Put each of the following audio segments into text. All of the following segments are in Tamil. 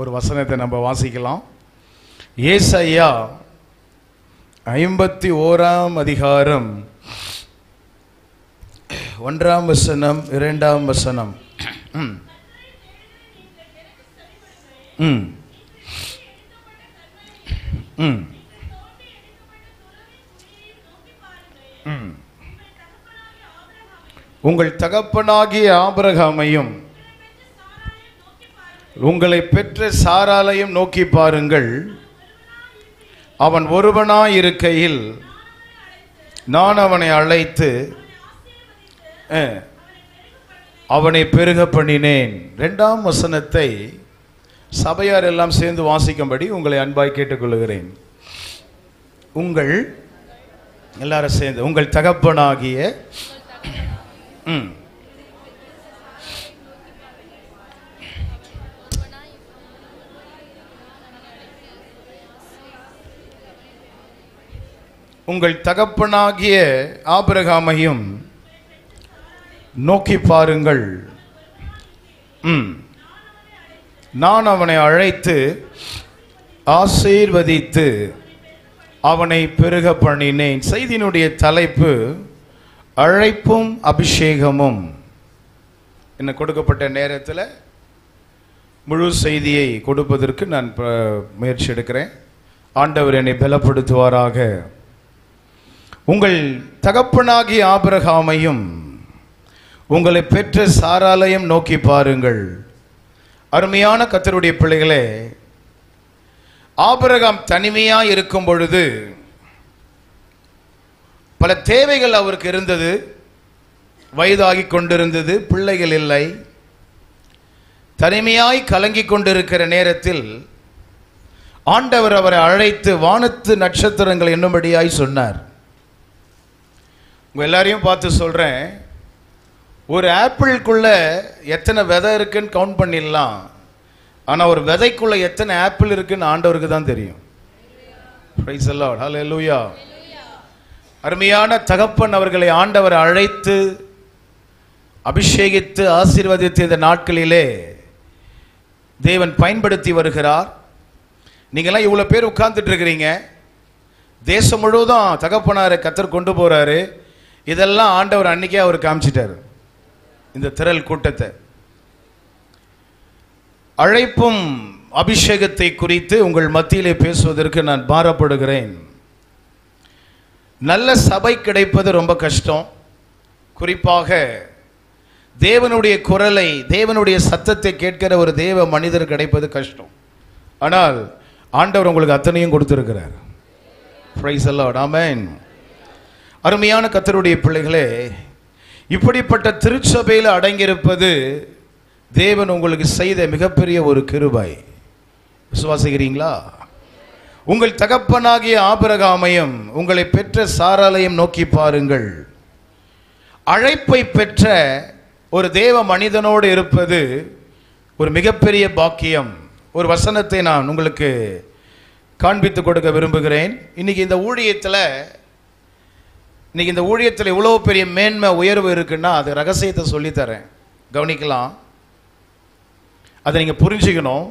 ஒரு வசனத்தை நம்ம வாசிக்கலாம். ஏசாயா 51 அதிகாரம் 1 வசனம் 2 வசனம். உங்கள் தகப்பனாகிய ஆபிரகாமையும் உங்களை பெற்ற சாராளையும் நோக்கி பாருங்கள். அவன் ஒருவனாயிருக்கையில் நான் அவனை அழைத்து அவனை பெருக பண்ணினேன். 2ஆம் வசனத்தை சபையார் எல்லாம் சேர்ந்து வாசிக்கும்படி உங்களை அன்பாய் கேட்டுக்கொள்கிறேன். உங்கள் எல்லாரும் சேர்ந்து உங்கள் தகப்பனாகிய உங்கள் தகப்பனாகிய ஆபிரகாமையும் நோக்கி பாருங்கள். நான் அவனை அழைத்து ஆசீர்வதித்து அவனை பெருக பண்ணினேன். செய்தியினுடைய தலைப்பு அழைப்பும் அபிஷேகமும். என்ன கொடுக்கப்பட்ட நேரத்தில் முழு செய்தியை கொடுப்பதற்கு நான் முயற்சி எடுக்கிறேன். ஆண்டவர் என்னை பலப்படுத்துவாராக. உங்கள் தகப்பனாகிய ஆபிரகாமையும் உங்களை பெற்ற சாராளையும் நோக்கி பாருங்கள். அருமையான கர்த்தருடைய பிள்ளைகளே, ஆபிரகாம் தனிமையாக இருக்கும் பொழுது பல தேவைகள் அவருக்கு இருந்தது. வயதாகி கொண்டிருந்தது, பிள்ளைகள் இல்லை. தனிமையாய் கலங்கி கொண்டிருக்கிற நேரத்தில் ஆண்டவர் அவரை அழைத்து வானத்து நட்சத்திரங்கள் என்னும்படியாய் சொன்னார். உங்க எல்லாரையும் பார்த்து சொல்றேன், ஒரு ஆப்பிள்குள்ள எத்தனை விதை இருக்குன்னு கவுண்ட் பண்ணிடலாம். ஆனால் ஒரு விதைக்குள்ள எத்தனை ஆப்பிள் இருக்குன்னு ஆண்டவருக்கு தான் தெரியும். பிரைஸ் தி லார்ட், ஹல்லேலூயா. அருமையான தகப்பன் அவர்களை ஆண்டவர் அழைத்து அபிஷேகித்து ஆசீர்வதித்து இந்த நாட்களிலே தேவன் பயன்படுத்தி வருகிறார். நீங்களாம் இவ்வளோ பேர் உட்கார்ந்துட்டு இருக்கிறீங்க. தேசம் முழுவதும் தகப்பனாரை கர்த்தர் கொண்டு போறாரு. இதெல்லாம் ஆண்டவர் அன்னைக்கே அவர் காமிச்சிட்டார். இந்த திரள் கூட்டத்தை அழைப்பும் அபிஷேகத்தை குறித்து உங்கள் மத்தியிலே பேசுவதற்கு நான் பாரப்படுகிறேன். நல்ல சபை கிடைப்பது ரொம்ப கஷ்டம். குறிப்பாக தேவனுடைய குரலை, தேவனுடைய சத்தத்தை கேட்கிற ஒரு தேவ மனிதர் கிடைப்பது கஷ்டம். ஆனால் ஆண்டவர் உங்களுக்கு அத்தனையும் கொடுத்திருக்கிறார். பிரைஸ் தி லார்ட், ஆமென். அருமையான கர்த்தருடைய பிள்ளைகளே, இப்படிப்பட்ட திருச்சபையில் அடங்கியிருப்பது தேவன் உங்களுக்கு செய்த மிகப்பெரிய ஒரு கிருபை. விசுவாசிக்கிறீங்களா? உங்கள் தகப்பனாகிய ஆபிரகாமையும் உங்களை பெற்ற சாராளையும் நோக்கி பாருங்கள். அழைப்பை பெற்ற ஒரு தேவ மனிதனோடு இருப்பது ஒரு மிகப்பெரிய பாக்கியம். ஒரு வசனத்தை நான் உங்களுக்கு காண்பித்து கொடுக்க விரும்புகிறேன். இன்னைக்கு இந்த ஊழியத்தில் இவ்வளோ பெரிய மேன்மை உயர்வு இருக்குன்னா அது ரகசியத்தை சொல்லித்தரேன். கவனிக்கலாம், அதை நீங்கள் புரிஞ்சுக்கணும்.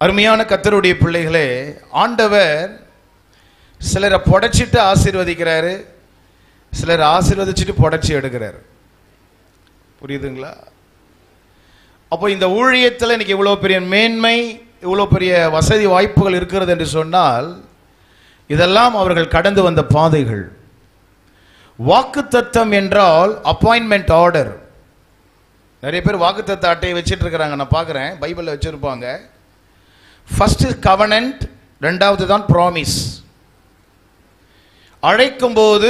அருமையான கர்த்தருடைய பிள்ளைகளே, ஆண்டவர் சிலரை புடைச்சிட்டு ஆசீர்வதிக்கிறாரு, சிலரை ஆசீர்வதிச்சுட்டு புடைச்சி எடுக்கிறாரு. புரியுதுங்களா? அப்போ இந்த ஊழியத்தில் இன்னைக்கு இவ்வளோ பெரிய மேன்மை, இவ்வளோ பெரிய வசதி வாய்ப்புகள் இருக்கிறது என்று சொன்னால் இதெல்லாம் அவர்கள் கடந்து வந்த பாதைகள். வாக்குத்தத்தம் என்றால் அப்பாயின்மெண்ட் ஆர்டர். நிறைய பேர் வாக்குத்தத்த அட்டையை வச்சுட்டு இருக்கிறாங்க, நான் பார்க்குறேன். பைபிளில் வச்சுருப்பாங்க. ஃபர்ஸ்ட் கவனன்ட், ரெண்டாவது தான் ப்ராமிஸ். அழைக்கும் போது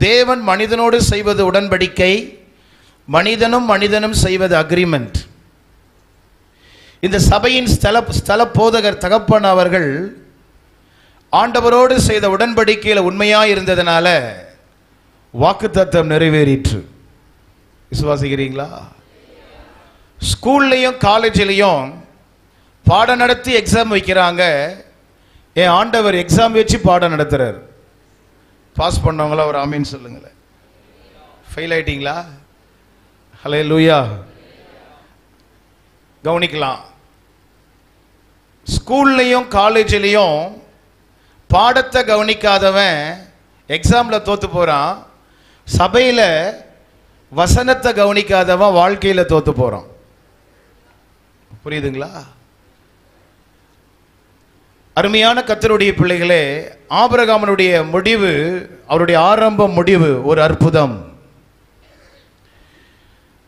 தேவன் மனிதனோடு செய்வது உடன்படிக்கை, மனிதனும் செய்வது அக்ரிமெண்ட். இந்த சபையின் ஸ்தல போதகர் தகப்பன் அவர்கள் ஆண்டவரோடு செய்த உடன்படிக்கையில் உண்மையாக இருந்ததுனால வாக்குத்தத்தம் நிறைவேறிற்று. விசுவாசிக்கிறீங்களா? ஸ்கூல்லையும் காலேஜிலையும் பாடம் நடத்தி எக்ஸாம் வைக்கிறாங்க. என் ஆண்டவர் எக்ஸாம் வச்சு பாடம் நடத்துறாரு. பாஸ் பண்ணவங்களா ஒரு ஆமீன் சொல்லுங்களேன். ஃபெயில் ஆயிட்டீங்களா? ஹல்லேலூயா. கவனிக்கலாம். ஸ்கூல்லையும் காலேஜ்லேயும் பாடத்தை கவனிக்காதவன் எக்ஸாமில் தோற்று போகிறான். சபையில் வசனத்தை கவனிக்காதவன் வாழ்க்கையில் தோற்று போகிறான். புரியுதுங்களா? அருமையான கர்த்தருடைய பிள்ளைகளே, ஆபிரகாமனுடைய முடிவு, அவருடைய ஆரம்ப முடிவு ஒரு அற்புதம்.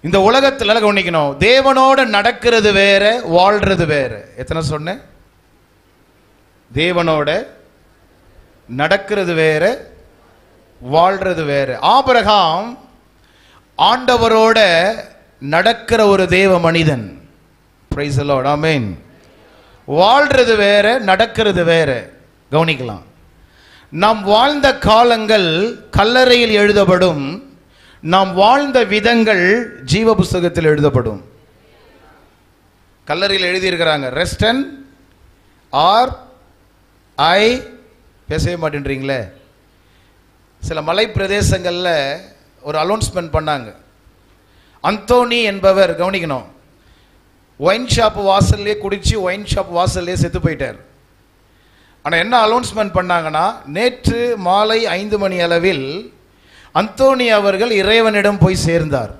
இந்த உலகத்தில் கவனிக்கணும், தேவனோட நடக்கிறது வேற, வாழ்றது வேற. எத்தனை சொன்னேன்? தேவனோட நடக்கிறது வேற, வாழ்றது வேற. ஆபிரகாம் ஆண்டவரோட நடக்கிற ஒரு தேவ மனிதன். பிரைஸ் தி லார்ட், ஆமென். வாழ்றது வேற, நடக்கிறது வேற. கவனிக்கலாம். நாம் வாழ்ந்த காலங்கள் கல்லறையில் எழுதப்படும், நாம் வாழ்ந்த விதங்கள் ஜீவ புஸ்தகத்தில் எழுதப்படும். கல்லறையில் எழுதியிருக்கிறாங்க ரெஸ்டன் ஆர் ஐ. பேசவே மாட்டேன்றீங்களே. சில மலை பிரதேசங்களில் ஒரு அலௌன்ஸ்மெண்ட் பண்ணாங்க. அந்தோனி என்பவர், கவனிக்கணும், ஒயின் ஷாப் வாசல்லே குடிச்சு ஒயின் ஷாப் வாசல்லே செத்து போயிட்டார். ஆனால் என்ன அலௌன்ஸ்மெண்ட் பண்ணாங்கன்னா, நேற்று மாலை 5 மணி அளவில் அந்தோனி அவர்கள் இறைவனிடம் போய் சேர்ந்தார்.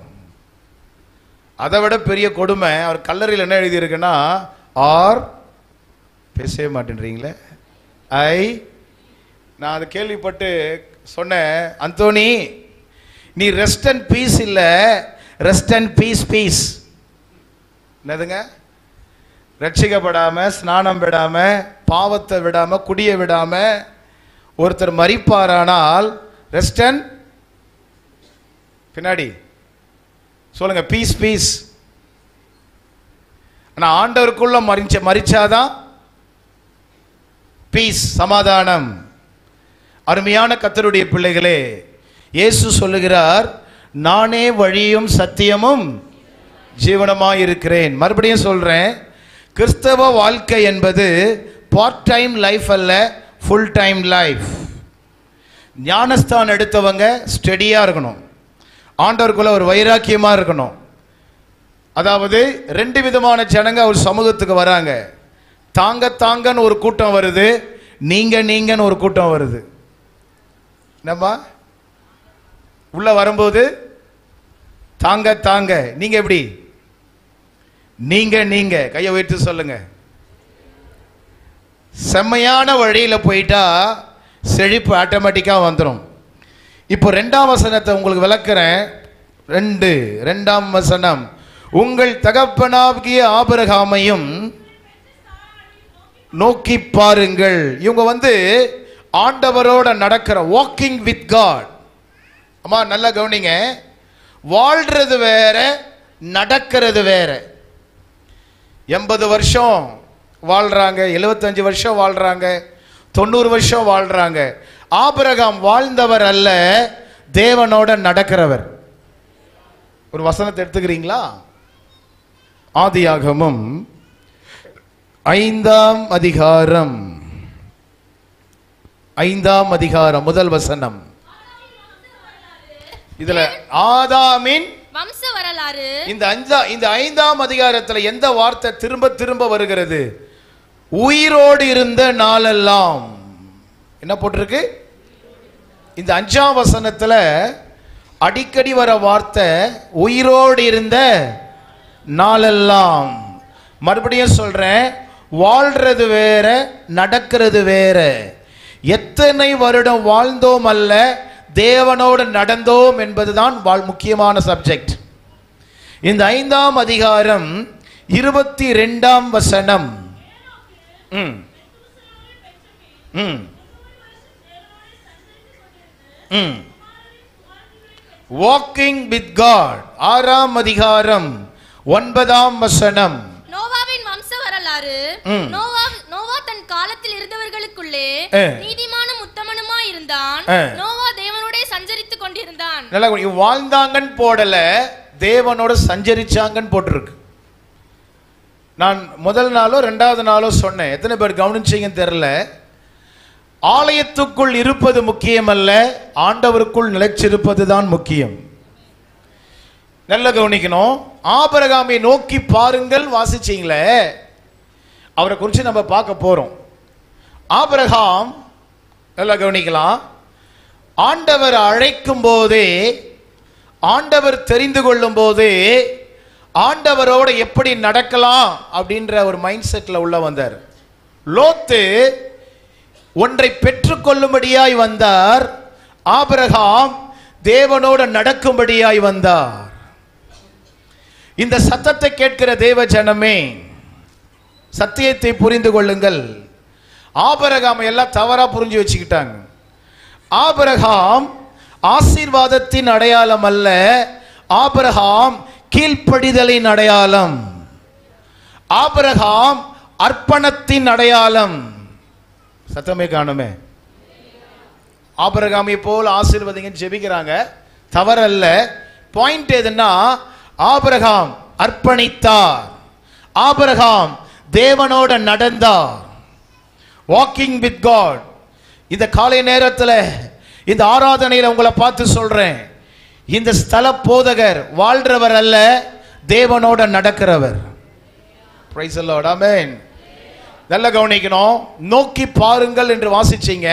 அதை விட பெரிய கொடுமை, அவர் கல்லறையில் என்ன எழுதியிருக்குன்னா ஆர். பேசவே மாட்டேன்றீங்களே. ஐ. நான் அதை கேள்விப்பட்டு சொன்னேன், அந்தோனி நீ ரெஸ்ட் அண்ட் பீஸ் இல்லை, ரெஸ்ட் அண்ட் பீஸ் பீஸ். என்னதுங்க? ரட்சிக்கப்படாம, ஸ்நானம் விடாம, பாவத்தை விடாம, குடிய விடாம ஒருத்தர் மரிப்பாரானால் ரெஸ்ட் அண்ட் பின்னாடி சொல்லுங்க பீஸ் பீஸ். ஆனா ஆண்டவருக்குள்ள மரிச்சாதான் பீஸ், சமாதானம். அருமையான கர்த்தருடைய பிள்ளைகளே, இயேசு சொல்லுகிறார், நானே வழியும் சத்தியமும் ஜீவனமாய் இருக்கிறேன். மறுபடியும் சொல்றேன், கிறிஸ்தவ வாழ்க்கை என்பது பார்ட் டைம் லைஃப் அல்ல, ஃபுல் டைம் லைஃப். ஞானஸ்தானம் எடுத்தவங்க ஸ்டெடியா இருக்கணும், ஆண்டவருக்குள்ள ஒரு வைராக்கியமா இருக்கணும். அதாவது 2 விதமான ஜனங்க ஒரு சமூகத்துக்கு வராங்க. தாங்க தாங்கன்னு ஒரு கூட்டம் வருது, நீங்கன்னு ஒரு கூட்டம் வருது. நம்ம உள்ள வரும்போது தாங்க தாங்க, நீங்க எப்படி? நீங்க கையை உயர்த்தி சொல்லுங்க. செம்மையான வழியில போயிட்டா செழிப்பு ஆட்டோமேட்டிக்கா வந்துடும். இப்போ 2ஆம் வசனத்தை உங்களுக்கு விளக்குறேன். 2ஆம் வசனம், உங்கள் தகப்பனாகிய ஆபிரகாமையும் நோக்கி பாருங்கள். இவங்க ஆண்டவரோட நடக்கிற, வாக்கிங் வித் காட். அம்மா நல்லா கவனிங்க, வாழ்றது வேற, நடக்கிறது வேற. 80 வருஷம் வாழ்றாங்க, 75 வருஷம் வாழ்றாங்க, 90 வருஷம் வாழ்றாங்க. ஆபிரகாம் வாழ்ந்தவர் அல்ல, தேவனோட நடக்கிறவர். ஒரு வசனத்தை எடுத்துக்கிறீங்களா? ஆதியாகமம் 5ஆம் அதிகாரம் 5ஆம் அதிகாரம் 1 வசனம். இதுல ஆதாமின் வம்ச வரலாறு. இந்த 5ஆம் அதிகாரத்துல எந்த வார்த்தை திரும்ப திரும்ப வருகிறது? உயிரோடு இருந்த நாளெல்லாம். என்ன போட்டிருக்கு? இந்த 5ஆம் வசனத்துல அடிக்கடி வர வார்த்தை உயிரோடு இருந்த நாளெல்லாம். மறுபடியும் சொல்றேன், வாழ்றது வேற, நடக்கிறது வேற. எத்தனை வருடம் வாழ்ந்தோம் அல்ல, தேவனோடு நடந்தோம் என்பதுதான் முக்கியமான சப்ஜெக்ட். இந்த 5ஆம் அதிகாரம் 22ஆம் வசனம். வாக்கிங் வித் காட் 6ஆம் அதிகாரம் 9ஆம் வசனம். நோவாவின் வம்ச வரலாறு. நோவா தன் காலத்தில் இருந்தவர்களுக்குள்ளே நீதிமானும் உத்தமனுமாய் இருந்தான். நோவா தேவனோட சஞ்சரித்துக் கொண்டிருந்தான். நல்லா வாழ்ந்தாங்கன்னு போடல, தேவனோட சஞ்சரிச்சாங்கன்னு போட்டிருக்கு. நான் முதல் நாளோ 2வது நாளோ சொன்னேன், எத்தனை பேர் கவனிச்சீங்கன்னு தெரியல. ஆலயத்துக்குள் இருப்பது முக்கியம் அல்ல, ஆண்டவருக்குள் நிலைச்சிருப்பது தான் முக்கியம். நல்ல கவனிக்கணும். ஆபிரகாமை நோக்கி பாருங்கள் வாசிச்சீங்களே, அவரை குறித்து நம்ம பார்க்க போறோம். ஆபிரகாம் நல்லா கவனிக்கலாம். ஆண்டவர் அழைக்கும் போதே, ஆண்டவர் தெரிந்து கொள்ளும் போதே ஆண்டவரோட எப்படி நடக்கலாம் அப்படின்ற ஒரு மைண்ட் செட்ல உள்ள வந்தார். லோத்து ஒன்றை பெற்றுக்கொள்ளும்படியாய் வந்தார், ஆபிரகாம் தேவனோட நடக்கும்படியாய் வந்தார். இந்த சத்தத்தை கேட்கிற தேவ ஜனமே, சத்தியத்தை புரிந்து கொள்ளுங்கள். ஆபிரகாம் எல்லாம் தவறா புரிஞ்சு வச்சுக்கிட்டாங்க. ஆபிரகாம் ஆசீர்வாதத்தின் அடையாளம் அல்ல, ஆபிரகாம் கீழ்ப்படிதலின் அடையாளம். ஆபிரகாம் அர்ப்பணத்தின் அடையாளம். சத்தமே காணுமே. ஆபிரகாமை போல் ஆசீர்வதிங்க ஜெபிக்கிறாங்க, தவறல்ல. பாயிண்ட் எதுன்னா, ஆபிரகாம் அர்ப்பணித்தார், ஆபிரகாம் தேவனோட நடந்தார். Walking with God. இந்த காலை நேரத்தில் இந்த ஆராதனையில் உங்களை பார்த்து சொல்றேன், இந்த ஸ்தல போதகர் வாழ்றவர் அல்ல, தேவனோட நடக்கிறவர். Price the Lord. ஆமென். நல்லா கவனிக்கணும். நோக்கி பாருங்கள் என்று வாசிச்சீங்க,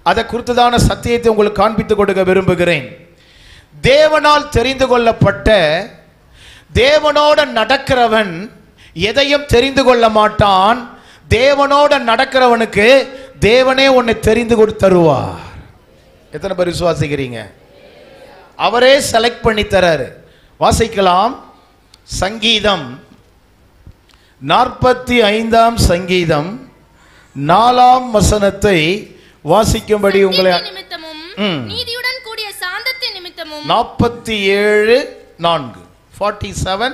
அதை குறித்ததான சத்தியத்தை உங்களுக்கு காண்பித்துக் கொடுக்க விரும்புகிறேன். தேவனால் தெரிந்து கொள்ளப்பட்ட, தேவனோட நடக்கிறவன் எதையும் தெரிந்து கொள்ள மாட்டான். தேவனோட நடக்கிறவனுக்கு தேவனே உன்னை தெரிந்து தருவார். எத்தனை பேர் விசுவாசிக்கிறீங்க? அவரே செலக்ட் பண்ணி தராரு. வாசிக்கலாம். சங்கீதம் 45 சங்கீதம் 4 வசனத்தை வாசிக்கும்படி உங்களை நிமித்தமும் நீதியுடன் கூடிய சாந்தத்தின் நிமித்தமும் 47:4 47:4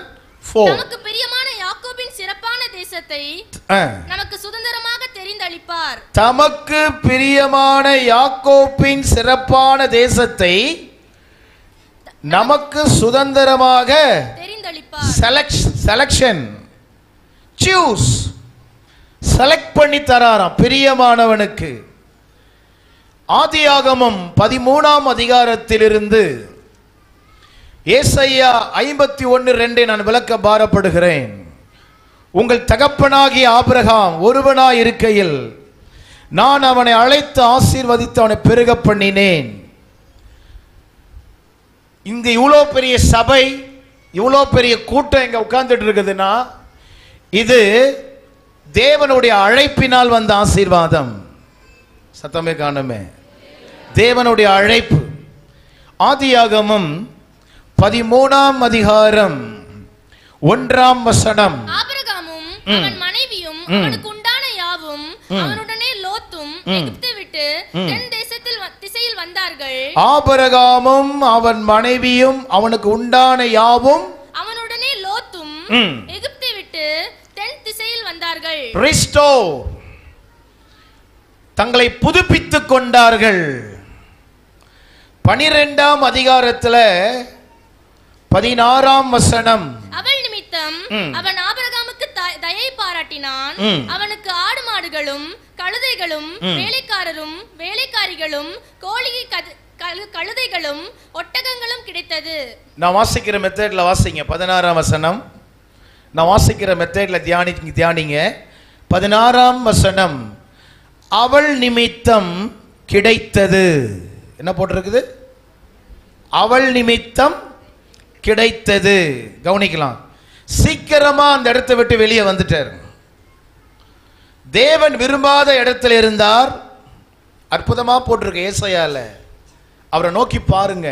நமக்கு பிரியமான யாக்கோபின் சிறப்பான தேசத்தை நமக்கு சுதந்திரமாக தெரிந்தளிப்பார். தமக்கு பிரியமான யாக்கோபின் சிறப்பான தேசத்தை நமக்கு சுதந்திரமாக தெரிந்தளிப்பார். செலக்ஷன், சூஸ், செலக்ட் பண்ணி தராராம் பிரியமானவனுக்கு. ஆதியாகமம் 13 அதிகாரத்திலிருந்து ஏசாயா 51:2 நான் விளக்க பாரப்படுகிறேன். உங்கள் தகப்பனாகிய ஆபிரகாம் ஒருவனாய் இருக்கையில் நான் அவனை அழைத்து ஆசீர்வதித்து அவனை பெருக பண்ணினேன். இங்க இவ்வளோ பெரிய சபை, இவ்வளோ பெரிய கூட்டம் இங்க உட்கார்ந்துட்டு இருக்குதுன்னா, இது தேவனுடைய அழைப்பினால் வந்த ஆசீர்வாதம். சத்தமே காணுமே. தேவனுடைய அழைப்பு. ஆதியாகமம் 13 அதிகாரம் 1 வசனம். ஆபிரகாமும் அவன் மனைவியும் அவனுக்கு உண்டான யாவும் அவனுடனே லோத்தும் எகிப்தை விட்டு தென் திசையில் வந்தார்கள். ஆபிரகாமும் அவன் மனைவியும் அவனுக்கு உண்டான யாவும் அவனுடனே லோத்தும் எகிப்தை விட்டு தென் திசையில் வந்தார்கள். ரிஸ்டோர், தங்களை புதுப்பித்துக் கொண்டார்கள். 12 அதிகாரத்தில் 16 வசனம். அவள் நிமித்தம் அவன் ஆபிரகாமுக்கு தயை பாராட்டினான். அவனுக்கு ஆடு மாடுகளும் கழுதைகளும் வேலைக்காரரும் வேலைக்காரிகளும் கோழி கழுதைகளும் ஒட்டகங்களும் கிடைத்தது. நான் வாசிக்கிற மெத்தட்ல வாசிங்க. 16 வசனம். நான் வாசிக்கிற மெத்தட்ல தியானிங்க. 16 வசனம். அவள் நிமித்தம் கிடைத்தது. என்ன போட்டிருக்குது? அவள் நிமித்தம் கிடைத்தது. கவனிக்கலாம். சீக்கிரமா அந்த இடத்தை விட்டு வெளியே வந்துட்டார். தேவன் விரும்பாத இடத்துல இருந்தார். அற்புதமா போட்டிருக்கு ஏசாயால. அவரை நோக்கி பாருங்க.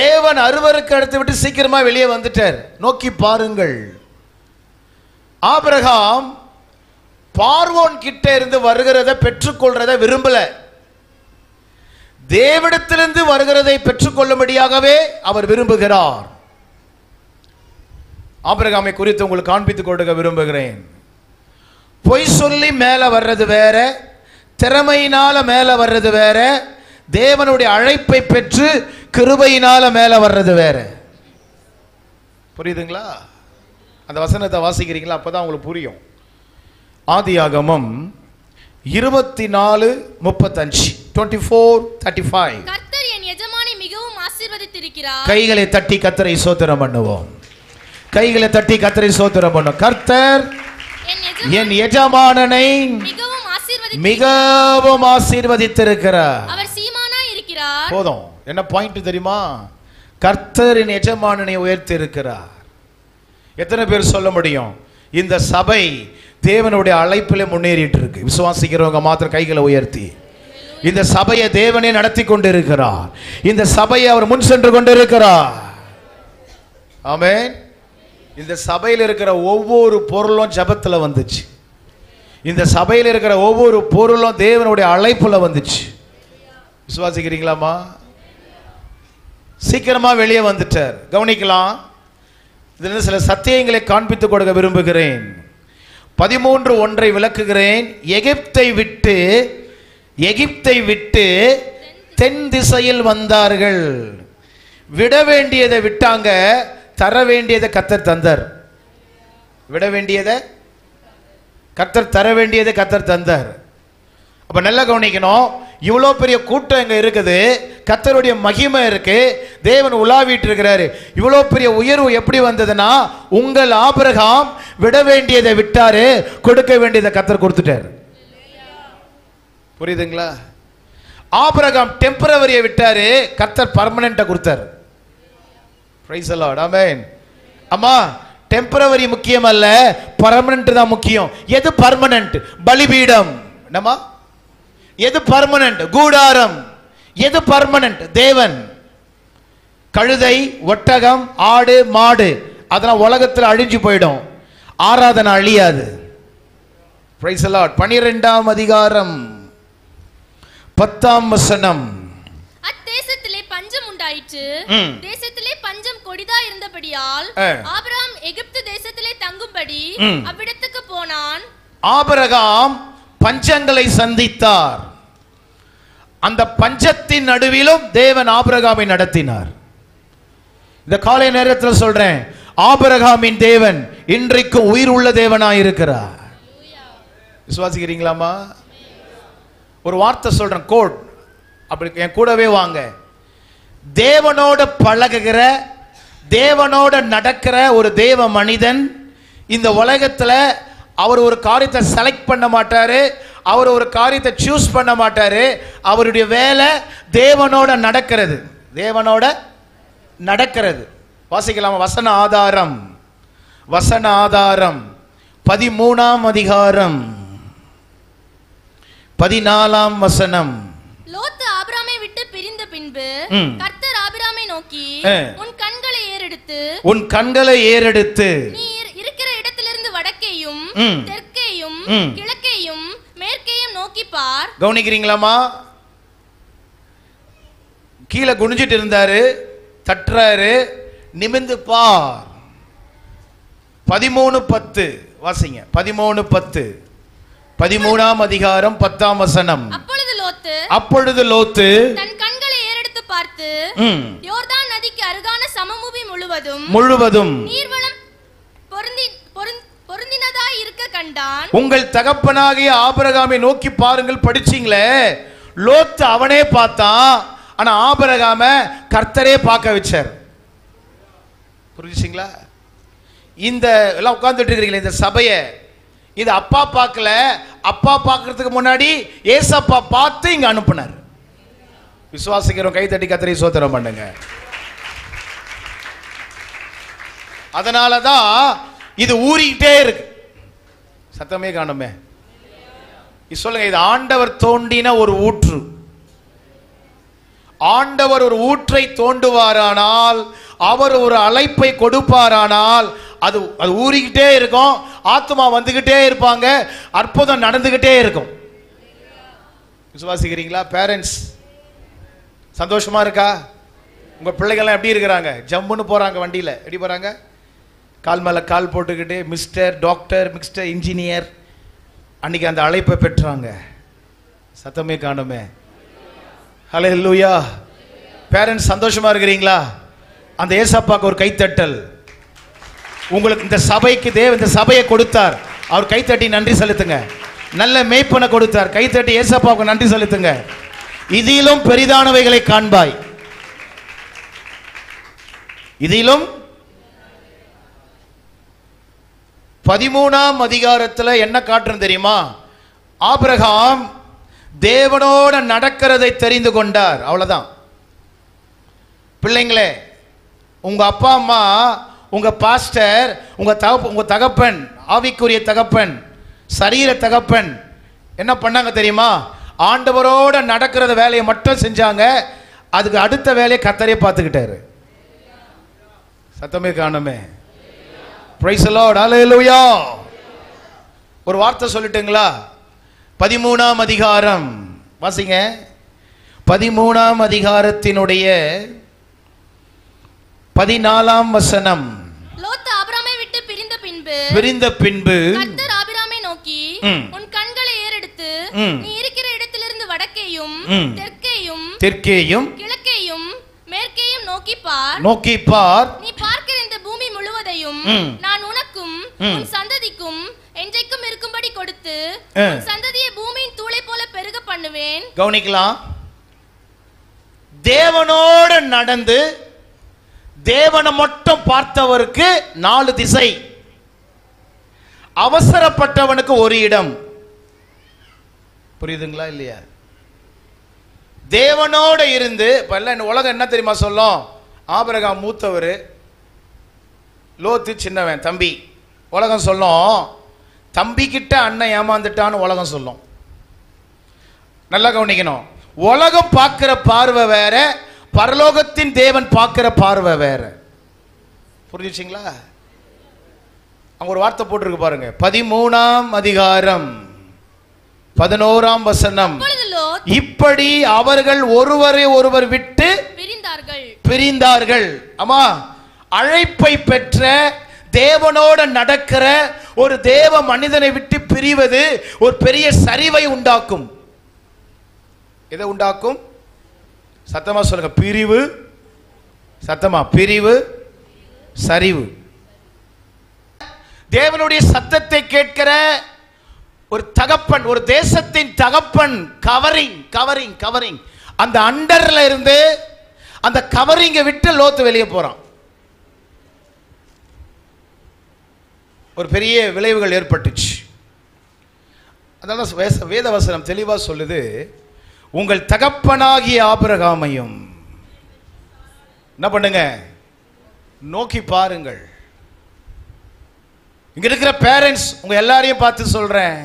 தேவன் அருவருக்கு இடத்தை விட்டு சீக்கிரமா வெளியே வந்துட்டார். நோக்கி பாருங்கள். ஆபிரகாம் பார்வோன் கிட்ட இருந்து வருகிறதை பெற்றுக்கொள்றதை விரும்பல. தேவனிடத்திலிருந்து வருகிறதை பெற்றுக்கொள்ளும்படியாகவே அவர் விரும்புகிறார். ஆபிரகாமை குறித்து உங்களுக்கு காண்பித்துக் கொடுக்க விரும்புகிறேன். பொய் சொல்லி மேல வர்றது வேற, திறமையினால மேல வர்றது வேற, தேவனுடைய அழைப்பை பெற்று கிருபையினால மேல வர்றது வேற. புரியுதுங்களா? அந்த வசனத்தை வாசிக்கிறீங்களா? அப்பதான் உங்களுக்கு புரியும். ஆதியாகமம் 24:35 24:35. கர்த்தர் என் எஜமானை மிகவும் ஆசீர்வதித்திருக்கிறார். கைகளை தட்டி கர்த்தரை ஸ்தோத்திரம் பண்ணுவோம். கைகளை தட்டி கர்த்தரை ஸ்தோத்திரம் பண்ணும். கர்த்தர் என் எஜமானனை மிகவும் ஆசீர்வதித்திருக்கிறார். அவர் சீமானாய் இருக்கிறார். போதும். என்ன பாயிண்ட் தெரியுமா? கர்த்தர் என் எஜமானனை உயர்த்தி இருக்கிறார். எத்தனை பேர் சொல்ல முடியும் இந்த சபை தேவனுடைய அழைப்பிலே முன்னேறிட்டு இருக்கு? விசுவாசிக்கிறவங்க மாத்திரம் கைகளை உயர்த்தி. இந்த சபையை தேவனே நடத்தி கொண்டிருக்கிறார். இந்த சபையை அவர் முன் சென்று கொண்டிருக்கிறார். ஆமென். இந்த சபையில் இருக்கிற ஒவ்வொரு பொருளும் ஜெபத்துல வந்துச்சு. இந்த சபையில் இருக்கிற ஒவ்வொரு பொருளும் தேவனுடைய அழைப்புல வந்துச்சு. விசுவாசிக்கிறீங்களாமா? சீக்கிரமா வெளியே வந்துட்டார். கவனிக்கலாம். இதில் சில சத்தியங்களை காண்பித்துக் கொடுக்க விரும்புகிறேன். 13:1 விளக்குகிறேன். எகிப்தை விட்டு தென் திசையில் வந்தார்கள். விட வேண்டியதை விட்டாங்க, தர வேண்டியதை கர்த்தர் தந்தார். விட வேண்டியதை கர்த்தர், தர வேண்டியதை கர்த்தர் தந்தார். அப்ப நல்லா கவனிக்கணும். இவ்வளோ பெரிய கூட்டம் இங்க இருக்குது, கர்த்தருடைய மகிமை இருக்கு, தேவன் உலாவிட்டு இருக்கிறாரு. இவ்வளோ பெரிய உயர்வு எப்படி வந்ததுன்னா, உங்கள் ஆபிரகாம் விட வேண்டியதை விட்டாரு, கொடுக்க வேண்டியதை கர்த்தர் கொடுத்துட்டாரு. புரியுதுங்களா? ஆபிரகாம் டெம்பரவரியை விட்டாரு, கர்த்தர் பர்மனன்ட்டா கொடுத்தாரு. Praise the Lord. ஆமென். அம்மா, டெம்பரவரி முக்கியம் அல்ல, பர்மனன்ட் தான் முக்கியம். எது பர்மனன்ட்? பலிபீடம். என்னம்மா? எது பர்மனன்ட்? கூடாரம். எது பர்மனன்ட்? தேவன். கழுதை, ஒட்டகம், ஆடு, மாடு அதெல்லாம் உலகத்தில் அழிஞ்சு போயிடும், ஆராதனை அழியாது. Price the Lord. 12ஆம் அதிகாரம் 10ஆம் வசனம். அத்தேசத்திலே பஞ்சம் உண்டாயிற்று. தேசத்திலே பஞ்சம் கொடிதா இருந்தபடியால் ஆபிரகாம் எகிப்து தேசத்திலே தங்கும்படி அவ்விடத்துக்கு போனான். ஆபிரகாம் பஞ்சங்களை சந்தித்தார். அந்த பஞ்சத்தின் நடுவிலும் தேவன் ஆபிரகாமை நடத்தினார். இந்த காலை நேரத்தில் சொல்றேன், ஆபிரகாமின் தேவன் இன்றைக்கு உயிர் உள்ள தேவனாய் இருக்கிறார். விசுவாசிக்கிறீங்களாமா? ஒரு வார்த்தை சொல்றேன், கோட். அப்படி என் கூடவே வாங்க. தேவனோட பழகுகிற, தேவனோட நடக்கிற ஒரு தேவ மனிதன் இந்த உலகத்துல அவர் ஒரு காரியத்தை செலக்ட் பண்ண மாட்டாரு, அவர் ஒரு காரியத்தை சூஸ் பண்ண மாட்டாரு. அவருடைய வேலை தேவனோட நடக்கிறது. தேவனோட நடக்கிறது. வாசிக்கலாம். வசன ஆதாரம் 13ஆம் அதிகாரம் 14ஆம் வசனம். லோத்து ஆபிரகாமை விட்டு பிரிந்த பின்பு கர்த்தர் ஆபிரகாமை நோக்கி, உன் கண்களை ஏறெடுத்து நீ இருக்கிற இடத்திலிருந்து வடக்கேயும் தெற்கேயும் கிழக்கேயும் மேற்கேயும் நோக்கி பார். கவனிக்கிறீங்களாமா? கீழே குனிஞ்சிட்டு இருந்தாரு, தட்டுறாரு, நிமிந்து பார். 13:10 வாசிங்க. 13:10 13ஆம் அதிகாரம் 10ஆம் வசனம். அப்பொழுது லோத்து தன் கண்களை ஏறெடுத்து பார்த்து யோர்தான் நதிக்கு அருகான சமபூமி முழுவதும் நீர்வளம் பொருந்தினதாய் இருக்க கண்டான். உங்கள் தகப்பனாகிய ஆபிரகாமை நோக்கி பாருங்கள். படிச்சீங்களே, லோத்து அவனே பார்த்தான், ஆனா ஆபிரகாம கர்த்தரே பார்க்க வச்சார். புரிஞ்சுங்களா? இந்த எல்லாம் உட்கார்ந்துட்டு இருக்கிறீங்களே இந்த சபையை, இது அப்பா பார்க்கல, அப்பா பார்க்கறதுக்கு முன்னாடி ஏசப்பா பார்த்து இங்க அனுப்புனார். விசுவாசிக்கிறோம், கை தட்டி கர்த்தரை ஸ்தோத்திரம் பண்ணுங்க. அதனாலதான் இது ஊறிக்கிட்டே இருக்கு. சத்தமே காணுமே. சொல்லுங்க, இது ஆண்டவர் தோண்டின ஒரு ஊற்று. ஆண்டவர் ஒரு ஊற்றை தோண்டுவாரானால், அவர் ஒரு அழைப்பை கொடுப்பாரானால் அது ஊறிக்கிட்டே இருக்கும். ஆத்மா வந்துகிட்டே இருப்பாங்க, அற்புதம் நடந்துகிட்டே இருக்கும். விசுவாசிக்கிறீங்களா? பேரண்ட்ஸ் சந்தோஷமா இருக்கா? உங்க பிள்ளைகள்லாம் எப்படி இருக்கிறாங்க? ஜம்முன்னு போறாங்க வண்டியில. எப்படி போறாங்க? கால் மேல கால் போட்டுக்கிட்டு மிஸ்டர் டாக்டர், மிஸ்டர் இன்ஜினியர். அன்னைக்கு அந்த அழைப்பை பெற்றாங்க. சத்தமே காணுமே. ஹல்லேலூயா. பேரண்ட்ஸ் சந்தோஷமா இருக்கிறீங்களா? அந்த ஏசப்பாக்கு ஒரு கைத்தட்டல். உங்களுக்கு இந்த சபைக்கு தேவன் இந்த சபையை கொடுத்தார், அவர் கைத்தட்டி நன்றி செலுத்துங்க. நல்ல மேய்ப்பனை கொடுத்தார், கைத்தட்டி ஏசப்பாவுக்கு நன்றி செலுத்துங்க. இதிலும் பெரிதானவைகளை காண்பாய். இதிலும் 13ஆம் அதிகாரத்துல என்ன காட்டுறது தெரியுமா? ஆபிரகாம் தேவனோட நடக்கிறதை தெரிந்து கொண்டார். அவ்வளவுதான். பிள்ளைங்களே, உங்க அப்பா அம்மா, உங்க பாஸ்டர், உங்க தகப்பன், ஆவிக்குரிய தகப்பன், சரீர தகப்பன் என்ன பண்ணாங்க தெரியுமா? ஆண்டவரோட நடக்கிறத வேலையை மட்டும் செஞ்சாங்க. அதுக்கு அடுத்த வேலையை கர்த்தரே பார்த்துக்கிட்டாரு. சத்தமே காணுமே. Praise the Lord. ஹல்லேலூயா. ஒரு வார்த்தை சொல்லட்டுங்களா? 13ஆம் அதிகாரம் வாசிங்க. 13ஆம் அதிகாரத்தினுடைய 14ஆம் வசனம். லோத் ஆபிரகாமை விட்டு பிரிந்த பின்பு கர்த்தர் ஆபிரகாமை நோக்கி, உன் கண்களை ஏறெடுத்து நீ இருக்கிற இடத்திலிருந்து வடக்கேயும் தெற்கேயும் கிழக்கேயும் மேற்கேயும் நோக்கி பார். நீ பார்க்கிற இந்த பூமி முழுவதையும் நான் உனக்கும் உன் சந்ததிக்கும் என்றைக்கும் இருக்கும்படி கொடுத்து உன் சந்ததியை பூமியின் தூளை போல பெருக பண்ணுவேன். கவனிக்கலாம். தேவனோடு நடந்து தேவனை மட்டும் பார்த்தவருக்கு 4 திசை, அவசரப்பட்டவனுக்கு ஒரு இடம். புரியுதுங்களா இல்லையா? தேவனோட இருந்து இப்ப எல்லாம் உலகம் என்ன தெரியுமா சொல்லும்? ஆபிரகாம் மூத்தவர், லோத்து சின்னவன், தம்பி. உலகம் சொல்லும் தம்பி கிட்ட அண்ணன் ஏமாந்துட்டான்னு உலகம் சொல்லும். நல்லா கவனிக்கணும். உலகம் பார்க்கிற பார்வை வேற, பரலோகத்தின் தேவன் பார்க்கிற பார்வை வேற. புரிஞ்சுச்சிங்களா? அங்க ஒரு வார்த்தை போட்டிருக்கு பாருங்க. 13ஆம் அதிகாரம் 11ஆம் வசனம். இப்படி அவர்கள் ஒருவரை ஒருவர் விட்டு பிரிந்தார்கள். ஆமா, அழைப்பை பெற்ற தேவனோட நடக்கிற ஒரு தேவ மனிதனை விட்டு பிரிவது ஒரு பெரிய சரிவை உண்டாக்கும். எதை உண்டாக்கும்? சத்தமா சொல்லுங்க. பிரிவு. சத்தமா. பிரிவு, சரிவு. தேவனுடைய சத்தத்தை கேட்கிற ஒரு தகப்பன், ஒரு தேசத்தின் தகப்பன் கவரிங் அந்த அண்டர்ல இருந்து அந்த கவரிங்க விட்டு லோத்து வெளியே போறான். ஒரு பெரிய விளைவுகள் ஏற்பட்டுச்சு. அதனால வேதவசனம் தெளிவா சொல்லுது, உங்கள் தகப்பனாகிய ஆபிரகாமையும் என்ன பண்ணுங்க? நோக்கி பாருங்கள். இங்க இருக்கிற பேரண்ட்ஸ் உங்க எல்லாரையும் பார்த்து சொல்றேன்,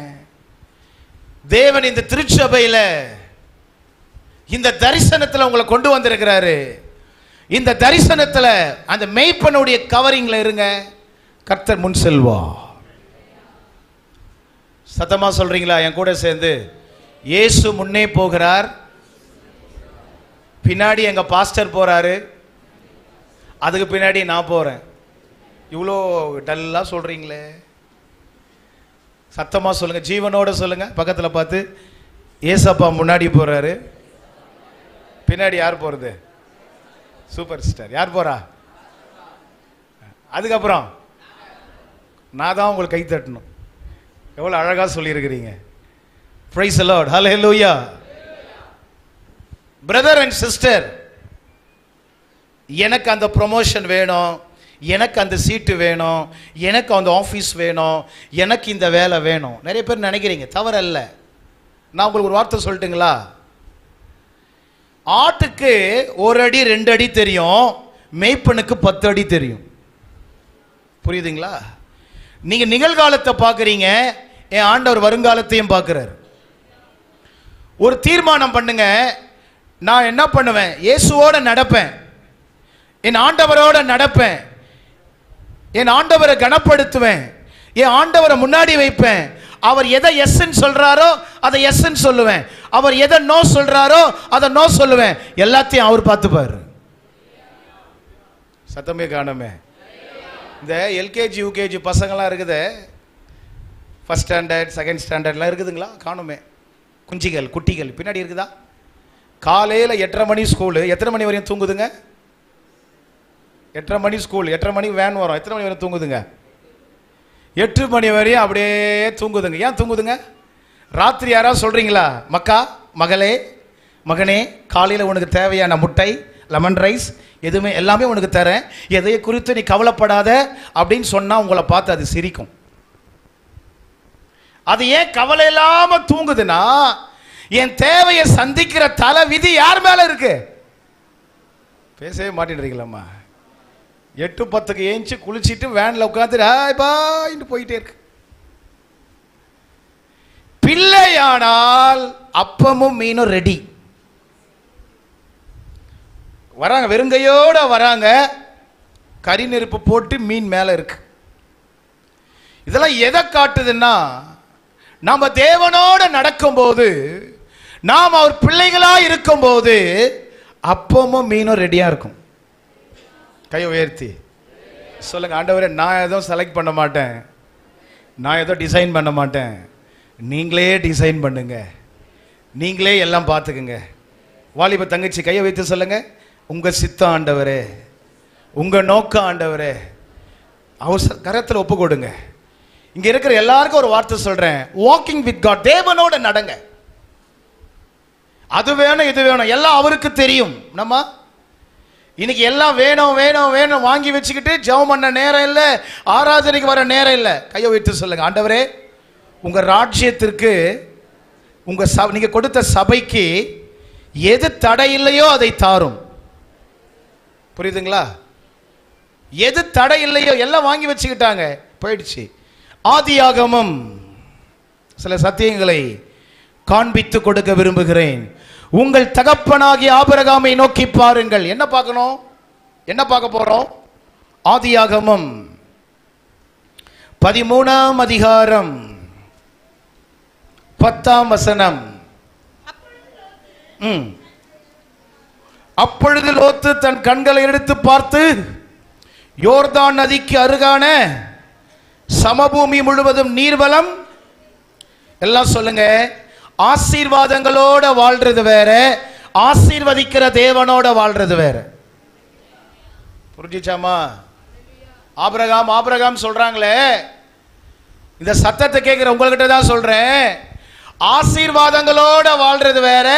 தேவன் இந்த திருச்சபையில இந்த தரிசனத்துல உங்களை கொண்டு வந்திருக்கிறாரு. இந்த தரிசனத்துல அந்த மெய்ப்பனுடைய கவரிங்ல இருங்க. கர்த்தர் முன் செல்வா. சத்தமா சொல்றீங்களா என் கூட சேர்ந்து? இயேசு முன்னே போகிறார், பின்னாடி எங்க பாஸ்டர் போறாரு, அதுக்கு பின்னாடி நான் போறேன். இவ்வளோ டல்லா சொல்றீங்களே. சத்தமா சொல்லுங்க, ஜீவனோட சொல்லுங்க. பக்கத்துல பார்த்து, ஏசப்பா முன்னாடி போறாரு, பின்னாடி யார் போறது? Super star. யார் போறா? அதுக்கப்புறம் நான் தான் உங்களுக்கு கை தட்டணும். எவ்வளவு அழகா சொல்லியிருக்கிறீங்க. Praise the Lord. Hallelujah. Brother and sister, எனக்கு அந்த ப்ரொமோஷன் வேணும், எனக்கு அந்த சீட்டு வேணும், எனக்கு அந்த ஆஃபீஸ் வேணும், எனக்கு இந்த வேலை வேணும். நிறைய பேர் நினைக்கிறீங்க, தவறல்ல. நான் உங்களுக்கு ஒரு வார்த்தை சொல்லட்டுங்களா? ஆட்டுக்கு 1 அடி 2 அடி தெரியும், மேய்ப்பனுக்கு 10 அடி தெரியும். புரியுதுங்களா? நீங்க நிகழ்காலத்தை பார்க்குறீங்க, என் ஆண்டவர் வருங்காலத்தையும் பார்க்கிறார். ஒரு தீர்மானம் பண்ணுங்க, நான் என்ன பண்ணுவேன்? இயேசுவோட நடப்பேன், என் ஆண்டவரோட நடப்பேன், என் ஆண்டவரை கனப்படுத்துவேன், என் ஆண்டவரை முன்னாடி வைப்பேன். அவர் எதை எஸ்ன்னு சொல்றாரோ அதை எஸ்ன்னு சொல்லுவேன், அவர் எதை நோ சொல்றாரோ அதை நோ சொல்லுவேன். எல்லாத்தையும் அவர் பார்த்துப்பாரு. சத்தமே காணுமே. இந்த எல்கேஜி யூகேஜி பசங்கள்லாம் இருக்குது, ஃபர்ஸ்ட் ஸ்டாண்டர்ட் செகண்ட் ஸ்டாண்டர்ட்லாம் இருக்குதுங்களா? காணுமே. குட்டிகள் பின்னாடி இருக்குதா? காலையில் 8:30 மணி ஸ்கூலு, எத்தனை மணி வரையும் தூங்குதுங்க? 8:30 மணி ஸ்கூல், 8:30 மணி வேன் வரும், எத்தனை மணி வரையும் தூங்குதுங்க? 8 மணி வரையும் அப்படியே தூங்குதுங்க. ஏன் தூங்குதுங்க? ராத்திரி யாராவது சொல்றீங்களா, மக்கா மகளே மகனே காலையில் உனக்கு தேவையான முட்டை, லெமன் ரைஸ் எதுவுமே எல்லாமே உனக்கு தரேன், எதையை குறித்து நீ கவலைப்படாத அப்படின்னு சொன்னால் உங்களை பார்த்து அது சிரிக்கும். அது ஏன் கவலை இல்லாம தூங்குதுன்னா, என் தேவையை சந்திக்கிற தலை விதி யார் மேல இருக்கு? பேசவே மாட்டேன்றீங்களாம்மா. 8:10 ஏஞ்சி குளிச்சிட்டு வேன்ல உட்காந்து ஹாய் பாய்ன்னு போயிட்டே இருக்கு. பிள்ளையானால் அப்பமும் மீனும் ரெடி. வராங்க, வெறுங்கையோட வராங்க, கறி நெருப்பு போட்டு மீன் மேல இருக்கு. இதெல்லாம் எதை காட்டுதுன்னா, நம்ம தேவனோட நடக்கும்போது, நாம் அவர் பிள்ளைகளா இருக்கும்போது அப்பமும் மீனும் ரெடியா இருக்கும். கையை உயர்த்தி சொல்லுங்க, ஆண்டவரே நான் எதுவும் செலக்ட் பண்ண மாட்டேன், நான் ஏதோ டிசைன் பண்ண மாட்டேன், நீங்களே டிசைன் பண்ணுங்க, நீங்களே எல்லாம் பார்த்துக்குங்க. வாலிப தங்கச்சி கையை வைத்து சொல்லுங்க, உங்க சித்தம் ஆண்டவரே, உங்க நோக்கம் ஆண்டவரே, அவர் கரத்தில் ஒப்பு கொடுங்க. இங்க இருக்கிற எல்லாருக்கும் ஒரு வார்த்தை சொல்றேன், வாக்கிங் வித் காட், தேவனோட நடங்க. அது வேணும் இது வேணும் எல்லாம் அவருக்கு தெரியும். நம்ம இன்னைக்கு எல்லாம் வேணும் வேணும் வேணும் வாங்கி வச்சுக்கிட்டு ஜெபம் பண்ண நேரம் இல்லை, ஆராதனைக்கு வர நேரம் இல்லை. கையை வைத்து சொல்லுங்க, ஆண்டவரே உங்க ராஜ்யத்திற்கு, உங்க நீங்க கொடுத்த சபைக்கு எது தடை இல்லையோ அதை தாரும். புரியுதுங்களா? எது தடை இல்லையோ எல்லாம் வாங்கி வச்சுக்கிட்டாங்க, போயிடுச்சு. ஆதியாகமம் சில சத்தியங்களை காண்பித்து கொடுக்க விரும்புகிறேன். உங்கள் தகப்பனாகிய ஆபிரகாமை நோக்கி பாருங்கள். என்ன பார்க்கணும்? என்ன பார்க்க போறோம்? ஆதியாகமம் 13ஆம் அதிகாரம் 10ஆம் வசனம். அப்பொழுது லோத்து தன் கண்களை எடுத்து பார்த்து யோர்தான் நதிக்கு அருகான சமபூமி முழுவதும் நீர்வளம், எல்லாம் சொல்லுங்க, ஆசீர்வாதங்களோட வாழ்றது வேற, ஆசீர்வதிக்கிற தேவனோட வாழ்றது வேற. புரிஞ்சுச்சாமா? ஆபிரகாம் ஆபிரகாம் சொல்றாங்களே, இந்த சத்தத்தை கேட்கிற உங்ககிட்ட தான் சொல்றேன், ஆசீர்வாதங்களோட வாழ்றது வேற,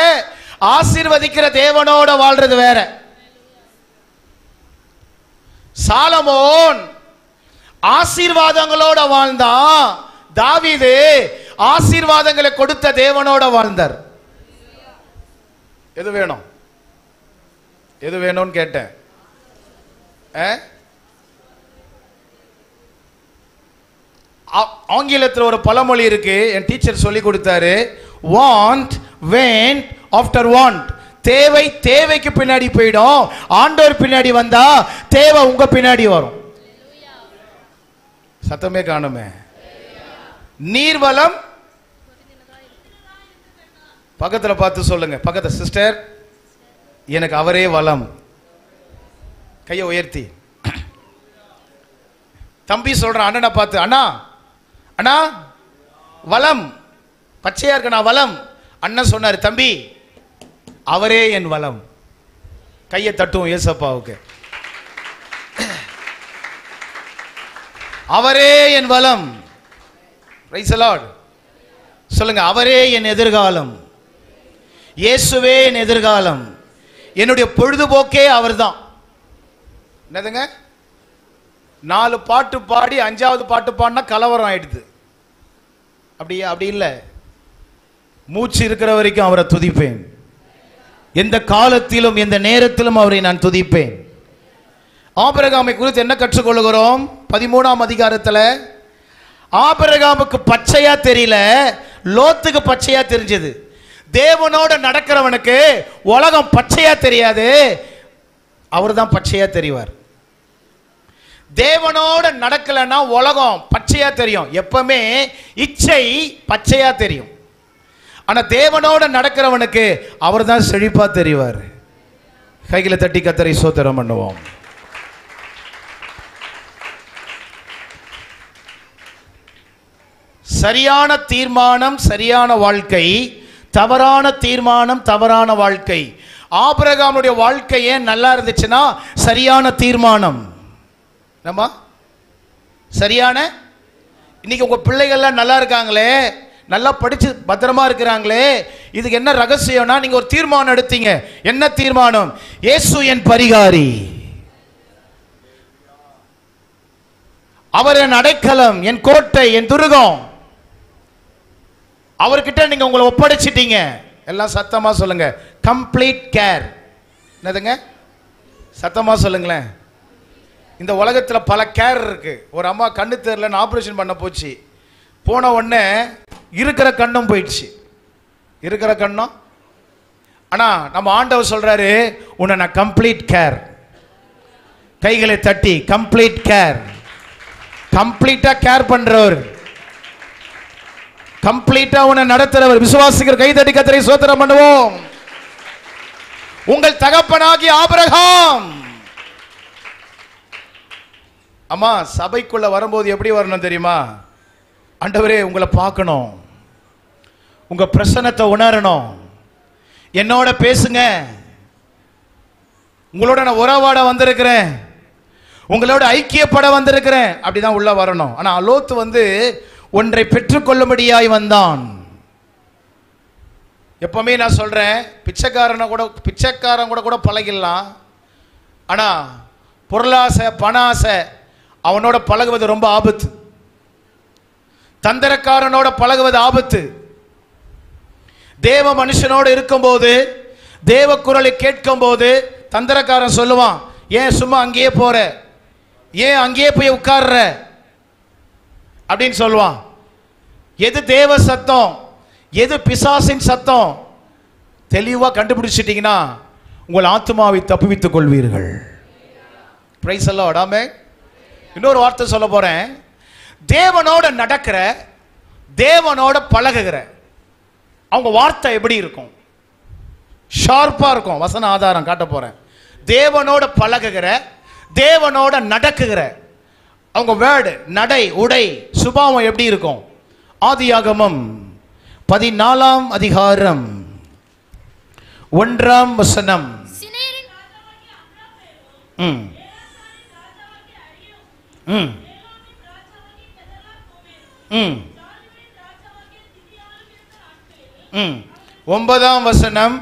ஆசீர்வதிக்கிற தேவனோட வாழ்றது வேற. சாலமோன் ஆசீர்வாதங்களோட வாழ்ந்தான், தாவீது ஆசீர்வாதங்களை கொடுத்த தேவனோட வாழ்ந்தார். எது வேணும்? எது வேணும்னு கேட்டேன். ஆங்கிலத்தில் ஒரு பழமொழி இருக்கு, என் டீச்சர் சொல்லி கொடுத்தாரு, want went after want. தேவை தேவைக்கு பின்னாடி போயிடும், ஆண்டவர் பின்னாடி வந்தா தேவை உங்க பின்னாடி வரும். சத்தமே காணுமே. நீர்வளம், பக்கத்துல பார்த்து சொல்லுங்க, பக்கத்துல சிஸ்டர் எனக்கு அவரே வளம். கையை உயர்த்தி தம்பி சொல்றான் அண்ணனை பார்த்து, அண்ணா அண்ணா வளம் பச்சையா இருக்கு, நான் வளம். அண்ணன் சொன்னாரு, தம்பி அவரே என் வளம். கையை தட்டும் ஏசப்பாவுக்கு. அவரே என் வளம். Price the Lord. சொல்லுங்க, அவரே என் எதிர்காலம், இயேசுவே என் எதிர்காலம், என்னுடைய பொழுதுபோக்கே அவர்தான். என்னதுங்க? 4 பாட்டு பாடி 5வது பாட்டு பாடினா கலவரம் ஆயிடுது. அப்படியே அப்படி இல்லை, மூச்சு இருக்கிற வரைக்கும் அவரை துதிப்பேன், எந்த காலத்திலும் எந்த நேரத்திலும் அவரை நான் துதிப்பேன். ஆபிரகாமை குறித்து என்ன கற்றுக்கொள்கிறோம்? 13ஆம் அதிகாரத்தில் ஆபிரகாமுக்கு பச்சையா தெரியல, லோத்துக்கு பச்சையா தெரிஞ்சது. தேவனோட நடக்கிறவனுக்கு உலகம் பச்சையா தெரியாது, அவர் தான் பச்சையா தெரிவார். தேவனோட நடக்கலன்னா உலகம் பச்சையா தெரியும், எப்பவுமே இச்சை பச்சையா தெரியும். ஆனா தேவனோட நடக்கிறவனுக்கு அவர் தான் செழிப்பா தெரிவார். கைகளை தட்டி கர்த்தரை ஸ்தோத்திரம் பண்ணுவோம். சரியான தீர்மானம் சரியான வாழ்க்கை, தவறான தீர்மானம் தவறான வாழ்க்கை. ஆபிரகாமுடைய வாழ்க்கை ஏன் நல்லா இருந்துச்சுன்னா சரியான தீர்மானம். நம்ம சரியான, இன்னைக்கு உங்க பிள்ளைகள்லாம் நல்லா இருக்காங்களே, நல்லா படிச்சு பத்திரமா இருக்கிறாங்களே, இதுக்கு என்ன ரகசியம்னா நீங்க ஒரு தீர்மானம் எடுத்தீங்க. என்ன தீர்மானம்? இயேசு என் பரிகாரி, அவர் என் அடைக்கலம், என் கோட்டை, என் துருகம். அவர்கிட்ட நீங்க உங்களை ஒப்படைச்சிட்டீங்க. எல்லாம் சத்தமா சொல்லுங்க, கம்ப்ளீட் கேர். என்னதுங்க? சத்தமா சொல்லுங்களேன். இந்த உலகத்துல பல கேர் இருக்கு. ஒரு அம்மா கண்ணு தெரியலன்னு ஆபரேஷன் பண்ண போச்சு. போன உடனே இருக்கிற கண்ணும் போயிடுச்சு. இருக்கிற கண்ணும். ஆனா நம்ம ஆண்டவர் சொல்றாரு, உன்னை நான் கம்ப்ளீட் கேர். கைகளை தட்டி கம்ப்ளீட் கேர். கம்ப்ளீட்டா கேர் பண்றவர், கம்ப்ளீட்டா உன்னை நடத்துறவர். விசுவாசிக்கிற கை தட்டி கர்த்தரை ஸ்தோத்திரம் பண்ணுவோம். உங்கள் தகப்பனாகிய ஆபிரகாம். அம்மா சபைக்குள்ள வரும்போது எப்படி வரணும் தெரியுமா? ஆண்டவரே உங்களை பார்க்கணும், உங்க பிரசன்னத்தை உணரணும், என்னோட பேசுங்க, உங்களோட நான் உறவாட வந்திருக்கிறேன், உங்களோட ஐக்கியப்பட வந்திருக்கிறேன், அப்படிதான் உள்ள வரணும். ஆனா லோத்து ஒன்றை பெற்றுக்கொள்ளும்படியாய் வந்தான். எப்பவுமே நான் சொல்றேன், பிச்சைக்காரன் கூட பழகிடலாம். ஆனா பொருளாசை பணாசை அவனோட பழகுவது ரொம்ப ஆபத்து. தந்திரக்காரனோட பழகுவது ஆபத்து. தேவ மனுஷனோடு இருக்கும்போது, தேவ குரலை கேட்கும் போது தந்திரக்காரன் சொல்லுவான், ஏன் சும்மா அங்கேயே போற, ஏன் அங்கேயே போய் உட்கார்ற அப்படின்னு சொல்லுவான். எது தேவ சத்தம், எது பிசாசின் சத்தம் தெளிவா கண்டுபிடிச்சிட்டீங்கன்னா உங்கள் ஆத்மாவை தப்புவித்துக் கொள்வீர்கள். பிரைஸ் எல்லாம் விடாம இன்னொரு வார்த்தை சொல்ல போறேன். தேவனோட நடக்கிற, தேவனோட பழகுகிற அவங்க வார்த்தை எப்படி இருக்கும்? ஷார்ப்பா இருக்கும். வசன ஆதாரம் காட்ட போறேன். தேவனோட பழகுகிற, தேவனோட நடக்குகிற அவங்க வேர்டு, நடை, உடை, சுபாவம் எப்படி இருக்கும்? ஆதியாகமம் 14ஆம் அதிகாரம் 1ஆம் வசனம். ஒன்பதாம் வசனம்.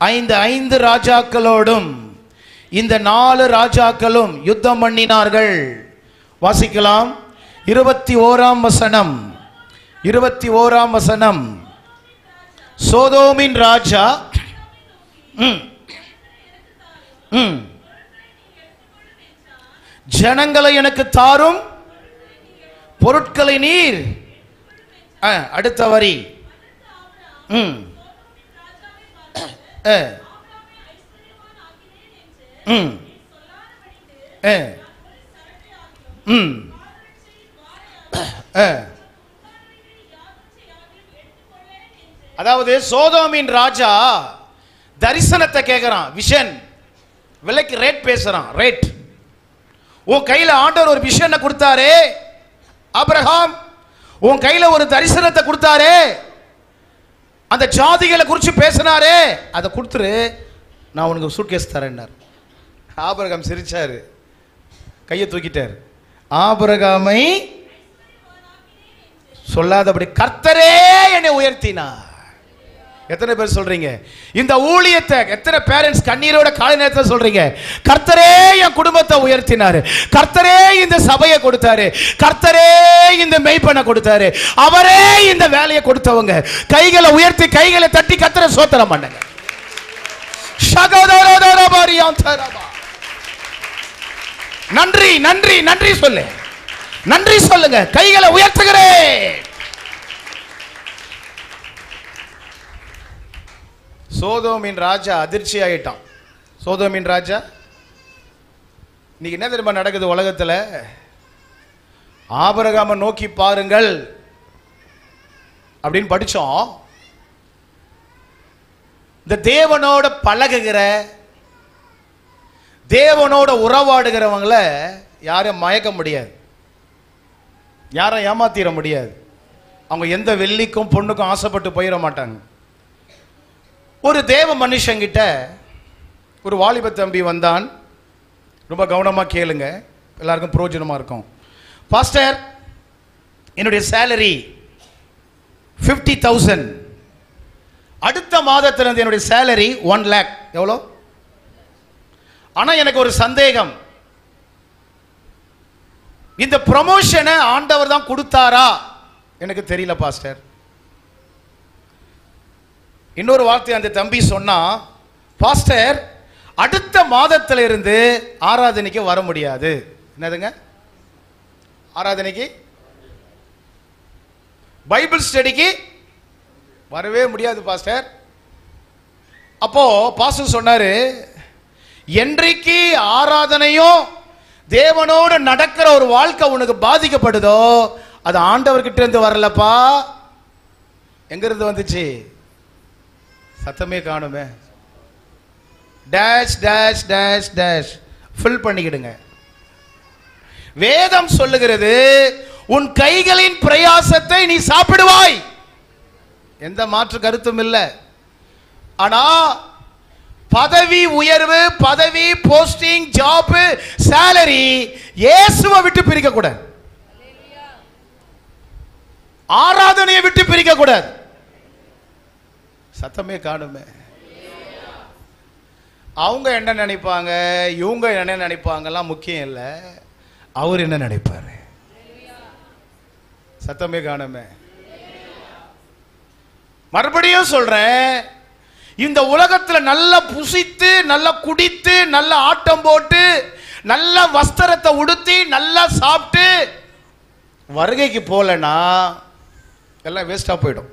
5 ராஜாக்களோடும் இந்த 4 ராஜாக்களும் யுத்தம் பண்ணினார்கள். வாசிக்கலாம். 21ஆம் வசனம். 21ஆம் வசனம். சோதோமின் ராஜா ஜனங்களை எனக்கு தாரும், பொருட்களை நீர். அடுத்த வரி. அதாவது சோதோமின் ராஜா தரிசனத்தை கேட்கிறான், விஷன், விலைக்கு ரேட் பேசுறான். ரேட். உன் கையில ஆண்டவர் ஒரு விஷனை கொடுத்தாரே ஆபிரகாம், உன் கையில ஒரு தரிசனத்தை கொடுத்தாரே, அந்த ஜாதிகளை குறித்து பேசினாரே, அதை கொடுத்துரு, நான் உனக்கு சூட்கேஸ் தரேன்னார். ஆபிரகாம் சிரிச்சாரு, கையை தூக்கிட்டார். ஆபிரகாமை சொல்லாதபடி கர்த்தரே என்னை உயர்த்தினார். எத்தனை பேர் சொல்றீங்க இந்த ஊழியத்தை? எத்தனை பேரண்ட்ஸ் கண்ணீரோட காலை நேரத்தில் சொல்றீங்க, கர்த்தரே என் குடும்பத்தை உயர்த்தினாரு, கர்த்தரே இந்த சபையை கொடுத்தாரு, கர்த்தரே இந்த மெய்ப்பனை கொடுத்தாரு, அவரே இந்த வேலையை கொடுத்தவங்க. கைகளை உயர்த்தி கைகளை தட்டி கர்த்தரை ஸ்தோத்திரம் பண்ணுங்க. நன்றி நன்றி நன்றி சொல்லு, நன்றி சொல்லுங்க. கைகளை உயர்த்துகிறேன். சோதோமின் ராஜா அதிர்ச்சி ஆயிட்டான். சோதோமின் ராஜா இன்னைக்கு என்ன தெரியுமா நடக்குது உலகத்துல? ஆபிரகாமை நோக்கி பாருங்கள் அப்படின்னு படிச்சோம். இந்த தேவனோட பழகுகிற, தேவனோட உறவாடுகிறவங்களை யாரும் மயக்க முடியாது, யாரும் ஏமாத்திர முடியாது. அவங்க எந்த வெள்ளிக்கும் பொண்ணுக்கும் ஆசைப்பட்டு போயிட மாட்டாங்க. ஒரு தேவ மனுஷங்கிட்ட ஒரு வாலிப தம்பி வந்தான். ரொம்ப கவனமாக கேளுங்க, எல்லாருக்கும் பிரயோஜனமாக இருக்கும். பாஸ்டர், என்னுடைய சேலரி 50,000, அடுத்த மாதத்திலிருந்து என்னுடைய சேலரி 1 lakh. எவ்வளோ? ஆனால் எனக்கு ஒரு சந்தேகம், இந்த ப்ரமோஷனை ஆண்டவர் தான் கொடுத்தாரா எனக்கு தெரியல பாஸ்டர். இன்னொரு வார்த்தை அந்த தம்பி சொன்னா, பாஸ்டர் அடுத்த மாதத்துல இருந்து ஆராதனைக்கு வர முடியாது. என்னதுங்க? ஆராதனைக்கு, பைபிள் ஸ்டடிக்கு வரவே முடியாது பாஸ்டர். அப்போ பாஸ்டர் சொன்னாரு, என்றைக்கு ஆராதனையும் தேவனோடு நடக்கிற ஒரு வாழ்க்கை உனக்கு பாதிக்கப்படுதோ அது ஆண்டவர்கிட்ட இருந்து வரலப்பா. எங்க இருந்து வந்துச்சு? சத்தமே காணுமே. Dash dash dash dash fill பண்ணிக்கிடுங்க. வேதம் சொல்லுகிறது, உன் கைகளின் பிரயாசத்தை நீ சாப்பிடுவாய். எந்த மாற்று கருத்தும் இல்லை. ஆனா பதவி உயர்வு, பதவி, போஸ்டிங், ஜாப், சேலரி இயேசுவை விட்டு பிரிக்க கூடாது. ஆராதனையை விட்டு பிரிக்க கூடாது. சத்தமே காணுமே. அவங்க என்ன நினைப்பாங்க, இவங்க என்ன நினைப்பாங்கலாம் முக்கியம் இல்லை. அவர் என்ன நினைப்பாரு? சத்தமே காணுமே. மறுபடியும் சொல்றேன், இந்த உலகத்துல நல்லா புசித்து, நல்லா குடித்து, நல்ல ஆட்டம் போட்டு, நல்ல வஸ்திரத்தை உடுத்தி, நல்லா சாப்பிட்டு வருகைக்கு போலனா எல்லாம் வேஸ்டா போயிடும்.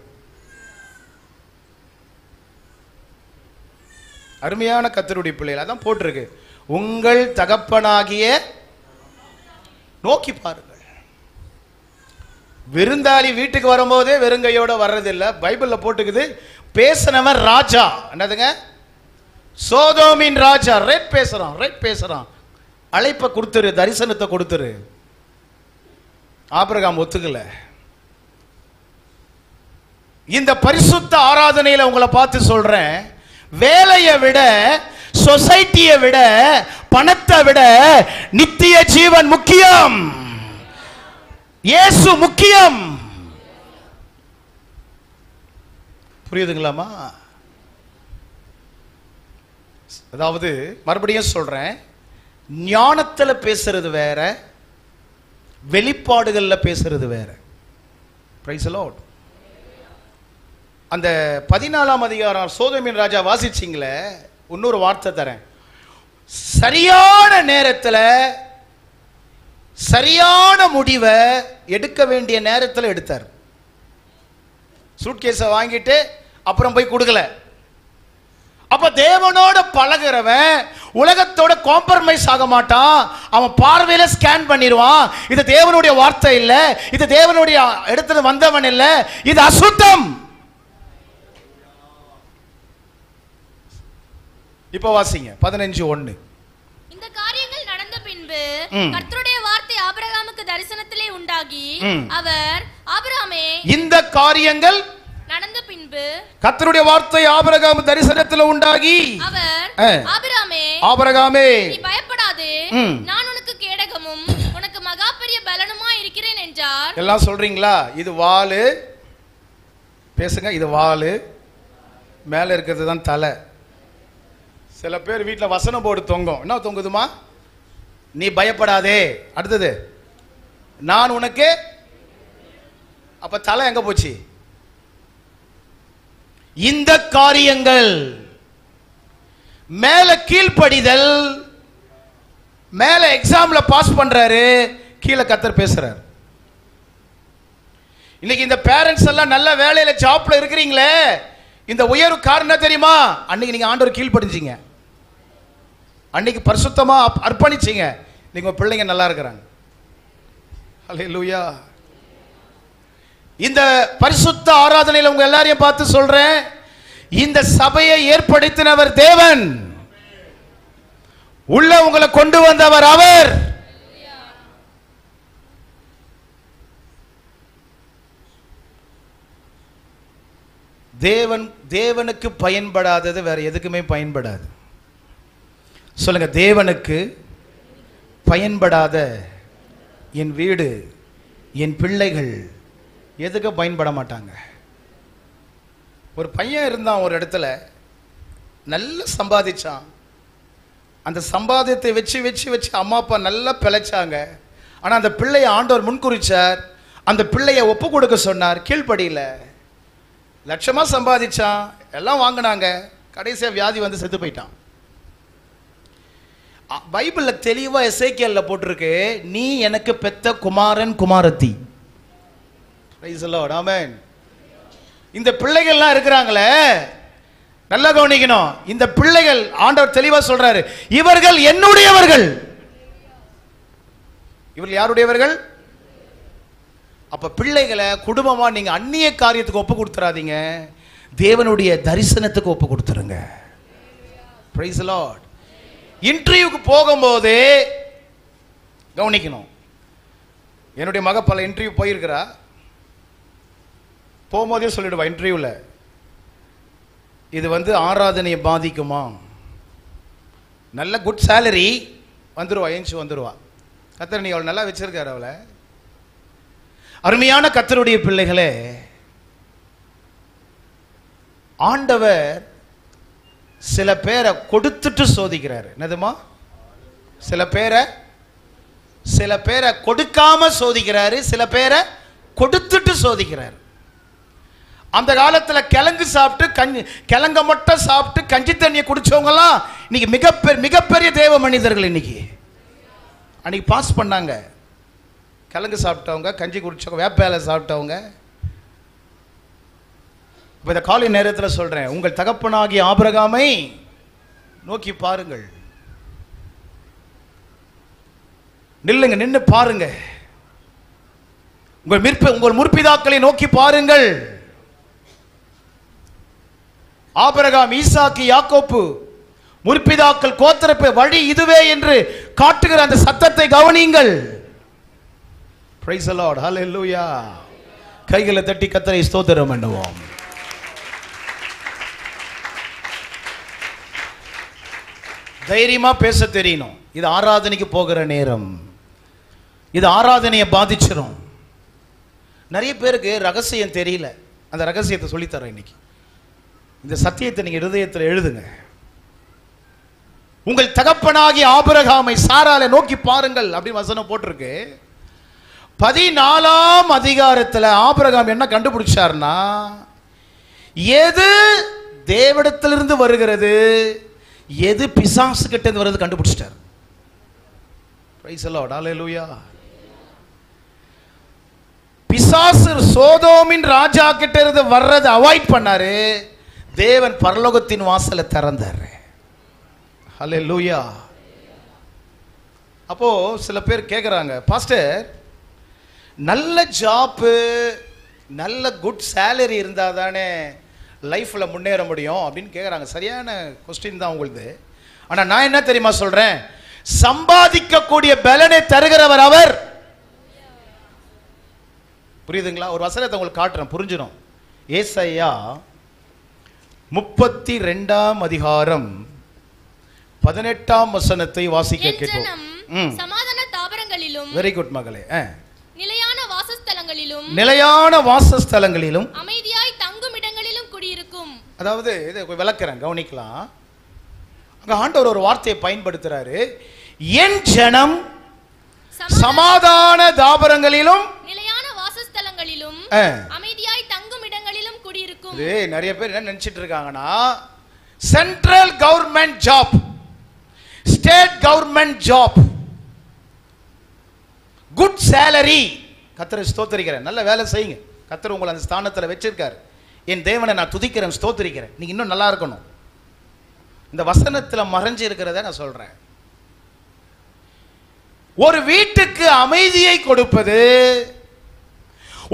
அருமையான கர்த்தருடைய பிள்ளைகள், அதான் போட்டிருக்கு, உங்கள் தகப்பனாகிய நோக்கி பாருங்கள். விருந்தாளி வீட்டுக்கு வரும்போதே வெறுங்கையோட வர்றதில்லை. பைபிள்ல போட்டுக்குது, பேசினவன் ராஜா. என்னதுங்க? சோதோமின் ராஜா. ரைட் பேசுறான், ரைட் பேசுறான். அழைப்பை கொடுத்துரு, தரிசனத்தை கொடுத்துரு. ஆபிரகாம் ஒத்துக்கல. இந்த பரிசுத்த ஆராதனையில உங்களை பார்த்து சொல்றேன், வேலையை விட, சொசைட்டியை விட, பணத்தை விட நித்திய ஜீவன் முக்கியம். இயேசு முக்கியம். புரியுதுங்களாமா? அதாவது மறுபடியும் சொல்றேன், ஞானத்துல பேசுறது வேற, வெளிப்பாடுகள்ல பேசுறது வேற. Price the Lord. அந்த 14ஆம் அதிகாரம் சோதோமின் ராஜா வாசிச்சிங்களே, இன்னொரு வார்த்தை தரேன். சரியான நேரத்தில் சரியான முடிவை எடுக்க வேண்டிய நேரத்தில் எடுத்தார். சூட்கேஸை வாங்கிட்டு அப்புறம் போய் கொடுக்கல. அப்ப தேவனோட பழகிறவன் உலகத்தோட காம்ப்ரமைஸ் ஆக மாட்டான். அவன் பார்வையில ஸ்கேன் பண்ணிடுவான், இது தேவனுடைய வார்த்தை இல்லை, இது தேவனுடைய இடத்துல வந்தவன் இல்லை, இது அசுத்தம். இப்ப வாசிங்க 15:1. இந்த காரியங்கள் நடந்த பின்பு கர்த்தருடைய வார்த்தை ஆபிரகாமுக்கு தரிசனத்திலே உண்டாகி, அவர் ஆபிரகாமே, இந்த காரியங்கள் நடந்த பின்பு கர்த்தருடைய வார்த்தை ஆபிரகாம் தரிசனத்திலே உண்டாகி, அவர் ஆபிரகாமே, ஆபிரகாமே நீ பயப்படாதே, நான் உனக்கு கேடகமும் உனக்கு மகா பெரிய பலனுமா இருக்கிறேன் என்றார். எல்லாம் சொல்றீங்களா? இது வாளு, பேசுங்க. இது வாளு, மேல இருக்கிறது தான் தலை. சில பேர் வீட்டில் வசனம் போர்டு தொங்கும். என்ன தொங்குதுமா? நீ பயப்படாதே. அடுத்தது, நான் உனக்கு. அப்ப தலை எங்க போச்சு? இந்த காரியங்கள் மேல கீழ்ப்படிதல். மேல எக்ஸாம்ல பாஸ் பண்றாரு, கீழே கர்த்தர் பேசுறாரு. இன்னைக்கு இந்த பேரண்ட்ஸ் எல்லாம் நல்ல வேலையில ஜாப்ல இருக்கிறீங்களே, இந்த உயர்வு காரணம் தெரியுமா? அன்னைக்கு நீங்க ஆண்டவர் கீழ்ப்படிஞ்சீங்க, அன்னைக்கு பரிசுத்தமா அர்ப்பணிச்சீங்க. நீங்க பிள்ளைங்க நல்லா இருக்கிறாங்க. ஹல்லேலூயா. இந்த பரிசுத்த ஆராதனையில் உங்க எல்லாரையும் பார்த்து சொல்றேன், இந்த சபையை ஏற்படுத்தினவர் தேவன், உள்ள உங்களை கொண்டு வந்தவர் அவர். தேவனுக்கு பயன்படாதது வேற எதுக்குமே பயன்படாது. சொல்லுங்க, தேவனுக்கு பயன்படாத என் வீடு, என் பிள்ளைகள் எதுக்கு பயன்பட மாட்டாங்க. ஒரு பையன் இருந்தான், ஒரு இடத்துல நல்லா சம்பாதிச்சான். அந்த சம்பாதியத்தை வச்சு வச்சு வச்சு அம்மா அப்பா நல்லா பிழைச்சாங்க. ஆனால் அந்த பிள்ளையை ஆண்டவர் முன்குறிச்சார். அந்த பிள்ளையை ஒப்பு கொடுக்க சொன்னார், கீழ்ப்படியில. லட்சமா சம்பாதிச்சான், எல்லாம் வாங்கினாங்க, கடைசியா வியாதி வந்து செத்து போயிட்டான். பைபிள்ல தெளிவா எசேக்கியேல்ல போட்டிருக்கு, நீ எனக்கு பெத்த குமாரன் குமாரத்தி. பிரைஸ் தி லார்ட், ஆமென். இந்த பிள்ளைகள்லாம் இருக்கிறாங்களே, நல்லா கவனிக்கணும். இந்த பிள்ளைகள் ஆண்டவர் தெளிவா சொல்றாரு, இவர்கள் என்னுடையவர்கள். இவர்கள் யாருடையவர்கள்? அப்ப பிள்ளைகளை குடும்பமா நீங்க அந்நிய காரியத்துக்கு ஒப்பு கொடுத்துறாதீங்க, தேவனுடைய தரிசனத்துக்கு ஒப்பு கொடுத்துருங்க. Price the Lord. இன்டர்வியூக்கு போகும்போதே கவனிக்கணும். என்னுடைய மக பல இன்டர்வியூ போயிருக்கிறா, போகும்போதே சொல்லிடுவா இன்டர்வியூல, இது வந்து ஆராதனையை பாதிக்குமா? நல்ல குட் சேலரி வந்துருவா, ஏஞ்சி வந்துருவா. கர்த்தர் நீ அவளை நல்லா வச்சிருக்காரு. அவளை அருமையான கர்த்தருடைய பிள்ளைகளே, ஆண்டவர் சில பேரை கொடுத்துட்டு சோதிக்கிறாரு. என்னதுமா? சில பேரை கொடுக்காம சோதிக்கிறாரு, சில பேரை கொடுத்துட்டு சோதிக்கிறாரு. அந்த காலத்துல கிழங்கு சாப்பிட்டு கிழங்க மட்டும் சாப்பிட்டு கஞ்சி தண்ணியை குடிச்சவங்கலாம் இன்னைக்கு மிகப்பெரிய தேவ மனிதர்கள். அன்னைக்கு பாஸ் பண்ணாங்க. கிழங்கு சாப்பிட்டவங்க, கஞ்சி குடிச்சவங்க, வேப்பேலை சாப்பிட்டவங்க. இந்த காலை நேரத்தில் சொல்றேன், உங்கள் தகப்பனாகிய ஆபிரகாமை நோக்கி பாருங்கள். நில்லுங்க, நின்று பாருங்க. உங்கள் முற்பிதாக்களை நோக்கி பாருங்கள். ஆபிரகாம், ஈசாக்கு, யாக்கோப்பு முற்பிதாக்கள் கோத்திரப்பு வழி இதுவே என்று காட்டுகிற அந்த சத்தத்தை கவனியுங்கள். பிரைஸ் தி லார்ட், ஹல்லேலூயா. கைகளை தட்டி கர்த்தரை ஸ்தோத்திரம் பண்ணுவோம். தைரியமா பேச தெரியணும். இது ஆராதனைக்கு போகிற நேரம், இது ஆராதனையை பாதிச்சிடும். நிறைய பேருக்கு ரகசியம் தெரியல, அந்த ரகசியத்தை சொல்லித்தரேன் இன்னைக்கு. இந்த சத்தியத்தை நீங்க இருதயத்தில் எழுதுங்க. உங்கள் தகப்பனாகிய ஆபிரகாமை சாராளை நோக்கி பாருங்கள் அப்படின்னு வசனம் போட்டிருக்கு. 14ஆம் அதிகாரத்தில் ஆபிரகாம் என்ன கண்டுபிடிச்சார்னா, எது தேவனிடத்திலிருந்து வருகிறது, எது பிசாசு கிட்ட இருந்து வருது கண்டுபிடிச்சிட்டார். பிரைஸ் தி லார்ட், ஹல்லேலூயா. பிசாசு சோதோமின் ராஜா கிட்ட இருந்து வர்றதை அவாய்ட் பண்ணாரு, தேவன் பரலோகத்தின் வாசலை திறந்தாரு. ஹல்லேலூயா. அப்போ சில பேர் கேட்குறாங்க, பாஸ்டர் நல்ல ஜாப்பு, நல்ல குட் சேலரி இருந்தால் தானே லைஃப்பில் முன்னேற முடியும் அப்படின்னு கேட்குறாங்க. சரியான கொஸ்டின் தான் உங்களுது. ஆனால் நான் என்ன தெரியுமா சொல்கிறேன், சம்பாதிக்கக்கூடிய பலனை தருகிறவர் அவர். புரியுதுங்களா? ஒரு வசனத்தை உங்களுக்கு காட்டுறேன், புரிஞ்சிடும். ஏசாயா 32ஆம் அதிகாரம் 18ஆம் வசனத்தை வாசிக்க கேட்போம். சமாதான தாபரங்களிலும், வெரி குட் மகளே, நிலையான வாசஸ்தலங்களிலும் அமைதியாய் தங்கும் இடங்களிலும் குடியிருக்கும். அதாவது இதை விளக்குறேன், கவனிக்கலாம். அங்க ஆண்டவர் ஒரு வார்த்தையை பயன்படுத்துறாரு, என் ஜனம் சமாதான தாபரங்களிலும் நிலையான வாசஸ்தலங்களிலும் அமைதியாய் தங்கும் இடங்களிலும் குடியிருக்கும். நிறைய பேர் என்ன நினைச்சிட்டு இருக்காங்கன்னா, central government job, state government job, good salary, கர்த்தரை ஸ்தோத்திரிக்கிறேன், நல்ல வேலை செய்யுங்க, கர்த்தர் உங்களை அந்த ஸ்தானத்தில் வச்சிருக்காரு, என் தேவனை நான் துதிக்கிறேன், ஸ்தோத்திரிக்கிறேன், நீங்க இன்னும் நல்லா இருக்கணும். இந்த வசனத்தில் மறைஞ்சு இருக்கிறத நான் சொல்றேன். ஒரு வீட்டுக்கு அமைதியை கொடுப்பது,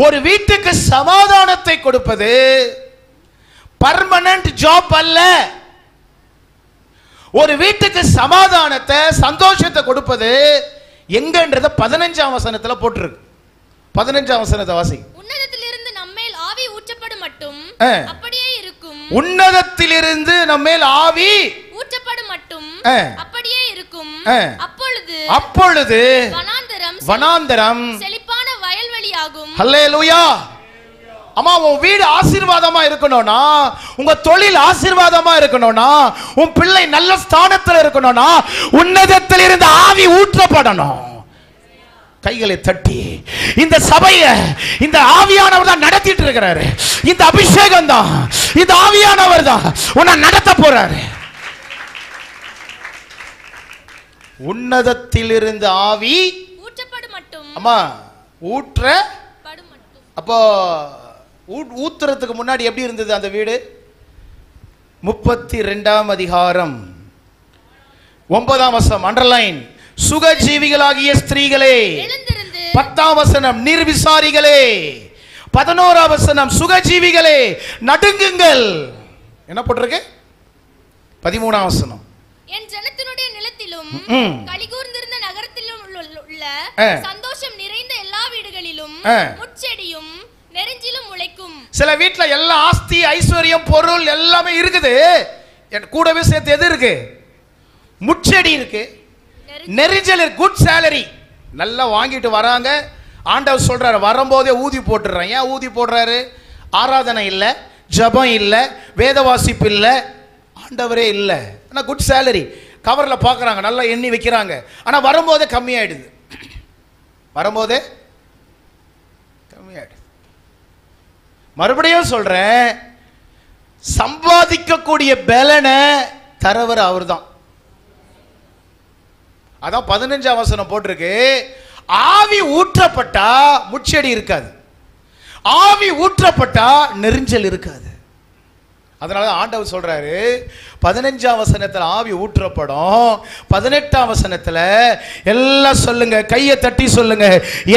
ஒரு வீட்டுக்கு சமாதானத்தை கொடுப்பது பர்மனன்ட் ஜாப் அல்ல. ஒரு வீட்டுக்கு சமாதானத்தை, சந்தோஷத்தை கொடுப்பது எங்கன்றத 15ஆம் வசனத்துல போட்டிருக்கு. 15ஆம் வசனத்தை வாசி. உன்னதத்திலிருந்து நம்மேல் ஆவி ஊற்றப்படும் மட்டும் அப்படியே இருக்கும். உன்னதத்திலிருந்து நம்மேல் ஆவி ஊற்றப்படும் மட்டும் அப்படியே இருக்கும். அப்பொழுது வனாந்தரம் செழிப்பான வயல்வெளியாகும். ஹல்லேலூயா. அம்மா, உன் வீடு ஆசீர்வாதமா இருக்கணும்னா, உங்க தொழில் ஆசீர்வாதமா இருக்கணும்னா, உன் பிள்ளை நல்ல ஸ்தானத்தில் இருக்கணும்னா, உன்னதத்தில் இருந்து ஆவி ஊற்றப்படணும். கைகளை தட்டி இந்த சபையை இந்த ஆவியானவர் தான் நடத்திட்டு இருக்கிறாரு. இந்த அபிஷேகம் தான், இந்த ஆவியானவர் தான் உன்னை நடத்த போறாரு. உன்னதத்திலிருந்து ஆவி ஊற்றப்படும் மட்டும். அம்மா ஊற்றப்படும் மட்டும். அப்போ ஊத்துறதுக்கு முன்னாடி எப்படி இருந்தது அந்த வீடு? 32ஆம் அதிகாரம் 9ஆம் வசனம் அண்டர்லைன். சுகஜீவிகளாகிய ஸ்திரீகளே. 10ஆம் வசனம் நிர்விசாரிகளே. 11ஆம் வசனம் சுகஜீவிகளே நடுங்குங்கள். என்ன போட்டிருக்கு? 13ஆம் வசனம் என் ஜனத்தினுடைய நிலத்திலும் கலிகூர்ந்திருந்த நகரத்திலும் உள்ள சந்தோஷம் நிறைந்த எல்லா வீடுகளிலும் முட்செடியும் நெரிஞ்சிலும் முளைக்கும். சில வீட்ல எல்லா ஆஸ்தி ஐஸ்வர்யம் பொருள் எல்லாமே இருக்குது, கூடவே சேர்த்து எது இருக்கு? முட்செடி இருக்கு, நெரிஞ்சல், குட் சேலரி நல்லா வாங்கிட்டு வராங்க. ஆண்டவர் சொல்றாரு வரும்போதே ஊதி போட்டுறான். ஏன் ஊதி போடுறாரு? ஆராதனை இல்ல, ஜபம் இல்ல, வேத வாசிப்பு இல்ல, ஆண்டவரே இல்ல. ஆனா குட் சேலரி கவர்ல பாக்குறாங்க, நல்லா எண்ணி வைக்கிறாங்க. ஆனா வரும்போதே கம்மியாயிடுது, வரும்போதே கம்மியாயிடுது. மறுபடியும் சொல்றேன், சம்பாதிக்கக்கூடிய பலனை தரவர் அவர் தான். அதான் 15ஆம் வசனம் போட்டிருக்கு, ஆவி ஊற்றப்பட்டா முட்செடி இருக்காது, ஆவி ஊற்றப்பட்டா நெரிஞ்சல் இருக்காது. அதனால ஆண்டவர் சொல்றாரு 15ஆம் வசனத்துல ஆவி ஊற்றப்படும், 18ஆம் வசனத்துல எல்லாம் சொல்லுங்க, கையை தட்டி சொல்லுங்க,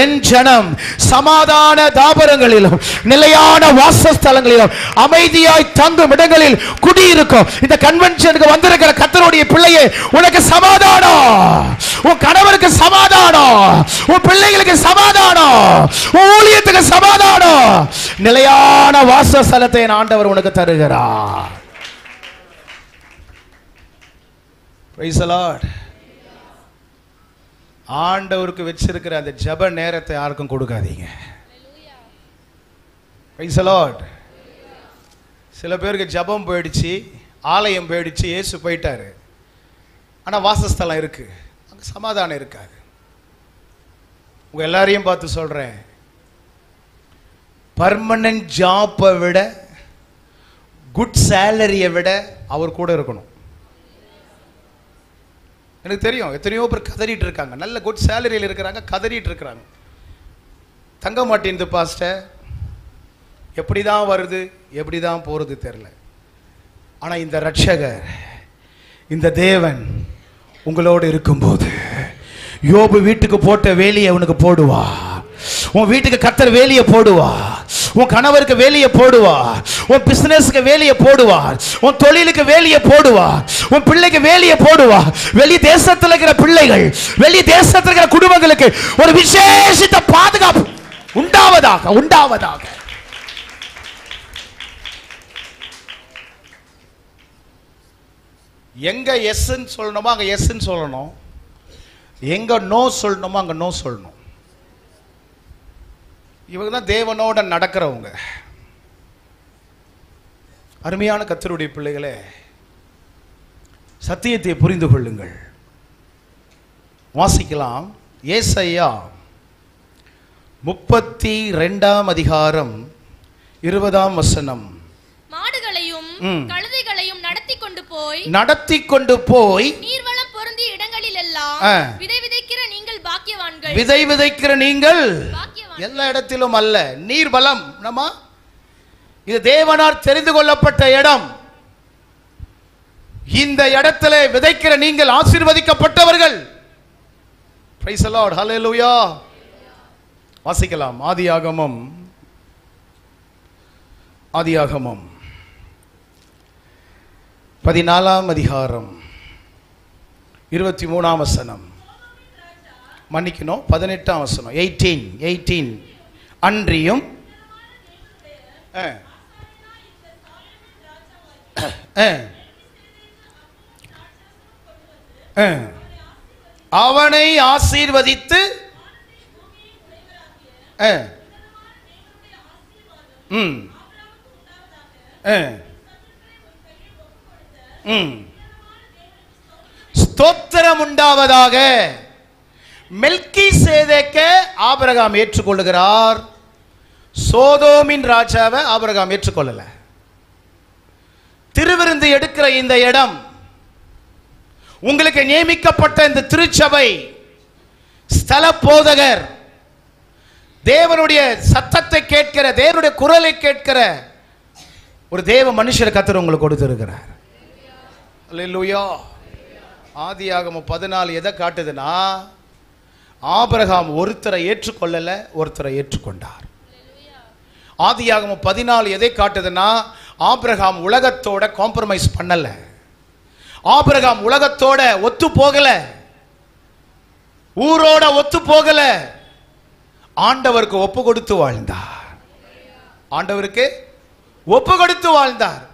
என் ஜனம் சமாதான தாபரங்களிலும் நிலையான வாசஸ்தலங்களிலும் அமைதியாய் தங்கும் இடங்களில் குடியிருக்கும். இந்த கன்வென்ஷனுக்கு வந்திருக்கிற கர்த்தருடைய பிள்ளையே, உனக்கு சமாதானம், உன் கணவருக்கு சமாதானம், உன் பிள்ளைகளுக்கு சமாதானம், உன் ஊழியத்துக்கு சமாதானம், நிலையான வாசஸ்தலத்தை ஆண்டவர் உனக்கு தருகிறார். Praise the Lord. ஆண்டவருக்கு வச்சிருக்கிற அந்த ஜெப நேரத்தை யாருக்கும் கொடுக்காதீங்க. Praise the Lord. சில பேருக்கு ஜெபம் போயிடுச்சு, ஆலயம் போயிடுச்சு, இயேசு போயிட்டாரு, ஆனா வாசஸ்தலம் இருக்கு, அங்க சமாதானம் இருக்காது. உங்க எல்லாரையும் பார்த்து சொல்றேன், பர்மனன்ட் ஜாப்பை விட, குட் சேலரியை விட அவர் கூட இருக்கணும். எனக்கு தெரியும் எத்தனையோ பேர் கதறிட்டு இருக்காங்க, நல்ல குட் சேலரியில் இருக்கிறாங்க, கதறிட்டு இருக்கிறாங்க. தங்க மாட்டேங்குது பாஸ்டர், எப்படி தான் வருது, எப்படி தான் போகிறது தெரியல. ஆனால் இந்த ரட்சகர், இந்த தேவன் உங்களோடு இருக்கும்போது, யோபு வீட்டுக்கு போட்ட வேலியை உனக்கு போடுவா, உன் வீட்டுக்கு கர்த்தர் வேலியை போடுவா, உன் கணவருக்கு வேலியை போடுவார், உன் பிசினஸ்க்கு வேலியை போடுவார், உன் தொழிலுக்கு வேலியை போடுவார், உன் பிள்ளைக்கு வேலியை போடுவார். வெளி தேசத்தில் இருக்கிற பிள்ளைகள், வெளி தேசத்தில் இருக்கிற குடும்பங்களுக்கு ஒரு விசேஷித்த பாதுகாப்பு உண்டாவதாக உண்டாவதாக. எங்க எஸ் சொல்லணுமோ அங்க எஸ் சொல்லணும், எங்க நோ சொல்லணுமோ அங்க நோ சொல்லணும். இவங்க தான் தேவனோட நடக்கிறவங்க. அருமையான கர்த்தருடைய பிள்ளைகளே, சத்தியத்தை புரிந்து கொள்ளுங்கள். வாசிக்கலாம், ஏசாயா 32ஆம் அதிகாரம் 20ஆம் வசனம். மாடுகளையும் கழுதைகளையும் நடத்தி கொண்டு போய் நீர்வளம் பொருந்திய இடங்களில் எல்லாம் விதை விதைக்கிற நீங்கள் பாக்கியவான்கள். விதை விதைக்கிற நீங்கள் எல்லா இடத்திலும் அல்ல, நீர்வளம் நம்ம இது தேவனார் தெரிந்து கொள்ளப்பட்ட இடம். இந்த இடத்திலே விதைக்கிற நீங்கள் ஆசீர்வதிக்கப்பட்டவர்கள். பிரைஸ் தி லார்ட், ஹல்லேலூயா. வாசிக்கலாம், ஆதியாகமம் 14ஆம் அதிகாரம் 23ஆம் வசனம். மன்னிக்கணும், 18ஆம் வசனம். 18 அன்றியும் அவனை ஆசீர்வதித்து ஸ்தோத்திரம் உண்டாவதாக. மெல்கிசேதேக்கை ஆபிரகாம் ஏற்றுக்கொள்ளுகிறார், சோதோமின் ராஜாவை ஆபிரகாம் ஏற்றுக்கொள்ளல. திருவிருந்து எடுக்கிற இந்த இடம், உங்களுக்கு நியமிக்கப்பட்ட இந்த திருச்சபை, ஸ்தல போதகர், தேவனுடைய சத்தத்தை கேட்கிற, தேவனுடைய குரலை கேட்கிற ஒரு தேவ மனுஷரை கர்த்தர் உங்களுக்கு கொடுத்திருக்கிறார். அல்லேலூயா. ஆதியாகமம் 14 எதை காட்டுதுன்னா, ஆபிரகாம் ஒருத்தரை ஏற்றுக்கொள்ளல, ஒருத்தரை ஏற்றுக்கொண்டார். ஆதியாகமம் 14 எதை காட்டுதுன்னா, ஆபிரகாம் உலகத்தோட காம்ப்ரமைஸ் பண்ணல, ஆபிரகாம் உலகத்தோட ஒத்து போகல, ஊரோட ஒத்து போகல, ஆண்டவருக்கு ஒப்பு கொடுத்து வாழ்ந்தார். ஆண்டவருக்கு ஒப்பு கொடுத்து வாழ்ந்தார்.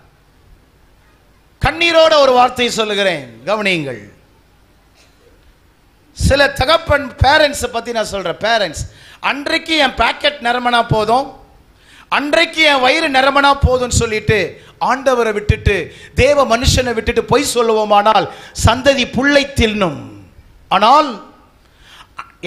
கண்ணீரோட ஒரு வார்த்தையை சொல்லுகிறேன், கவனியுங்கள். சில தகப்பன் பேரண்ட்ஸ் பத்தி நான் சொல்றேன். பேரண்ட்ஸ், அன்றைக்கு என் பாக்கெட் நிரம்பினா போதும், அன்றைக்கு என் வயிறு நிரம்பினா போதும் சொல்லிட்டு ஆண்டவரை விட்டுட்டு தேவ மனுஷனை விட்டுட்டு பொய் சொல்லுவோமானால் சந்ததி புல்லை தின்னும். ஆனால்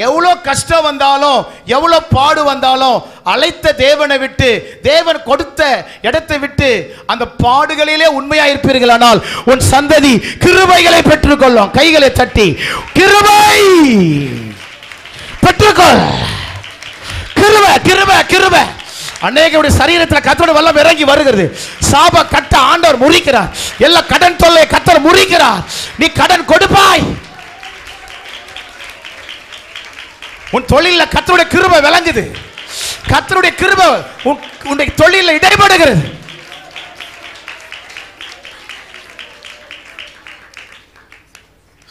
எவ்வளோ கஷ்டம் வந்தாலும், எவ்வளோ பாடு வந்தாலும், அழைத்த தேவனை விட்டு, தேவன் கொடுத்த இடத்தை விட்டு அந்த பாடுகளிலே உண்மையா இருப்பீர்கள், ஆனால் உன் சந்ததி கிருபைகளை பெற்றுக்கொள்ளும். கைகளை தட்டி கிருபை பெற்றுக்கொள். கிருபை கிருபை கிருபை. அநேகருடைய சரீரத்தில் கர்த்தருடைய வல்லமை இறங்கி வருகிறது. சாப கட்ட ஆண்டவர் முறிக்கிறார். எல்லா கடன் தொல்லை கர்த்தர் முறிக்கிறார். நீ கடன் கொடுப்பாய். உன் தொழில கர்த்தருடைய கிருபை விளங்குது. கர்த்தருடைய கிருபை உன்னுடைய தொழில இடைபடுகிறது.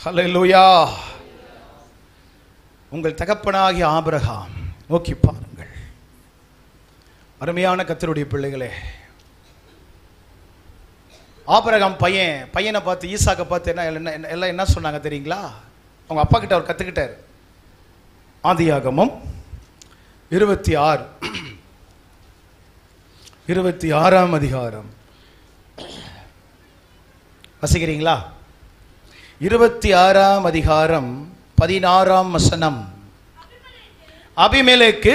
ஹல்லேலூயா. உங்கள் தகப்பனாகிய ஆபிரகாம் நோக்கி பாருங்கள். அருமையான கர்த்தருடைய பிள்ளைகளே, ஆபிரகாம் பையனை பார்த்து, ஈசாக்கை பார்த்து எல்லாம் என்ன சொன்னாங்க தெரியுங்களா? அவங்க அப்பா கிட்ட அவர் கத்துக்கிட்டார். ஆதியாகமம் 26ஆம் அதிகாரம் வசிக்கிறீங்களா? 26ஆம் அதிகாரம் 16ஆம் வசனம். அபிமெலேக்கு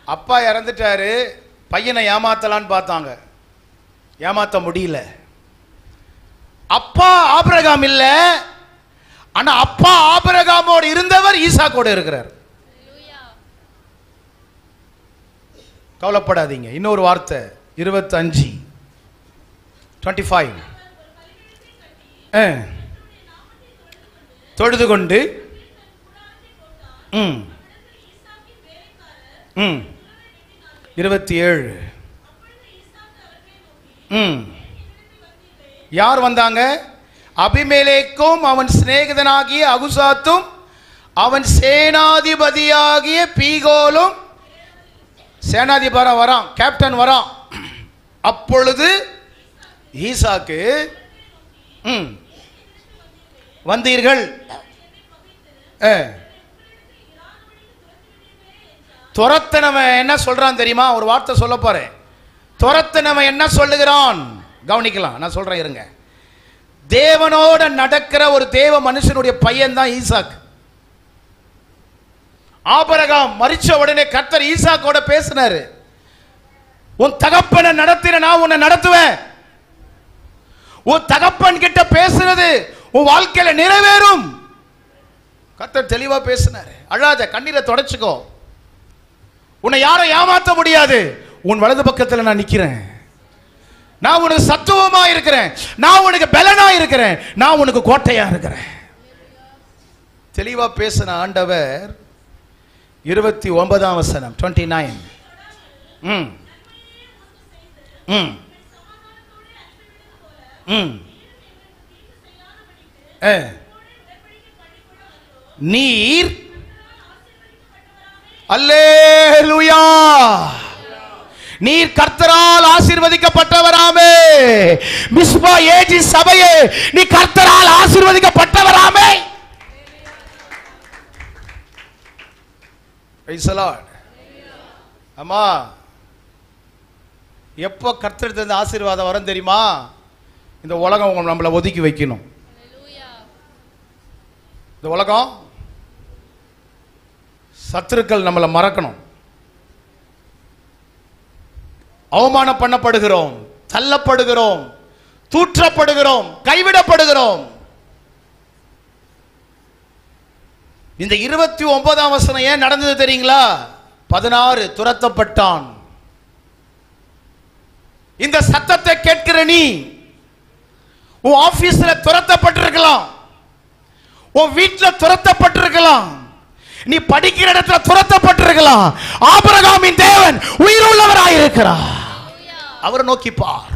அப்பா இறந்துட்டாரு, பையனை ஏமாத்தலான்னு பார்த்தாங்க, ஏமாத்த முடியல. அப்பா ஆபிரகாம் இல்ல, ஆனா அப்பா ஆபிரகாமோடு இருந்தவர் ஈசாக்கோடு இருக்கிறார். கவலைப்படாதீங்க. இன்னொரு வார்த்தை 25 தொழுது கொண்டு 27 யார் வந்தாங்க? அபிமெலேக்கும் அவன் சிநேகிதனாகிய அகுசாத்தும் அவன் சேனாதிபதியாகிய பீகோலும், சேனாதிபதி வரான், கேப்டன் வரான். அப்பொழுது ஈசாக்கு வந்தீர்கள், துரத்தினவன் என்ன சொல்றான் தெரியுமா? ஒரு வார்த்தை சொல்ல போறேன். துரத்தினவன் என்ன சொல்லுகிறான் கவனிக்கலாம், நான் சொல்றேன் இருங்க. தேவனோட நடக்கிற ஒரு தேவ மனுஷனுடைய பையன் தான் ஈசாக். ஆபிரகாம் மரிச்ச உடனே கர்த்தர் ஈசாக்கோட பேசினாரு. உன் தகப்பனை நடத்தின நான் உன்னை நடத்துவேன். உன் தகப்பன் கிட்ட பேசுறது உன் வாழ்க்கையில நிறைவேறும். கர்த்தர் தெளிவா பேசினாரு. அழாத, கண்ணீரை தொடச்சுக்கோ. உன்னை யாரும் ஏமாற்ற முடியாது. உன் வலது பக்கத்தில் நான் நிக்கிறேன். நான் உனக்கு சத்துவமா இருக்கிறேன். நான் உனக்கு பலனா இருக்கிறேன். நான் உனக்கு கோட்டையா இருக்கிறேன். தெளிவா பேசின ஆண்டவர் 29ஆம் வசனம் 29. நீர் அல்லேலூயா, நீர் கர்த்தரால் ஆசீர்வதிக்கப்பட்டவராமே. மிஸ்பா ஏஜி சபையே, நீ கர்த்தரால் ஆசீர்வதிக்கப்பட்டவராமே. Price the Lord. அம்மா, எப்போ கர்த்தர் தந்த ஆசீர்வாதம் வரும் தெரியுமா? இந்த உலகம் நம்மளை ஒதுக்கி வைக்கணும். இந்த உலகம், சத்துருக்கள் நம்மளை மறக்கணும். அவமானம் பண்ணப்படுகிறோம், தள்ளப்படுகிறோம், தூற்றப்படுகிறோம், கைவிடப்படுகிறோம். இந்த 29ஆம் வசனம் ஏன் நடந்தது தெரியுங்களா? 16 துரத்தப்பட்டான். இந்த சத்தத்தை கேட்கிற நீ உன் ஆபீஸ்ல துரத்தப்பட்டிருக்கலாம், உன் வீட்டில் துரத்தப்பட்டிருக்கலாம், நீ படிக்கிற இடத்துல துரத்தப்பட்டிருக்கலாம். ஆபிரகாமின் தேவன் உயிருள்ளவராயிருக்கிறார். அவரை நோக்கி பார்.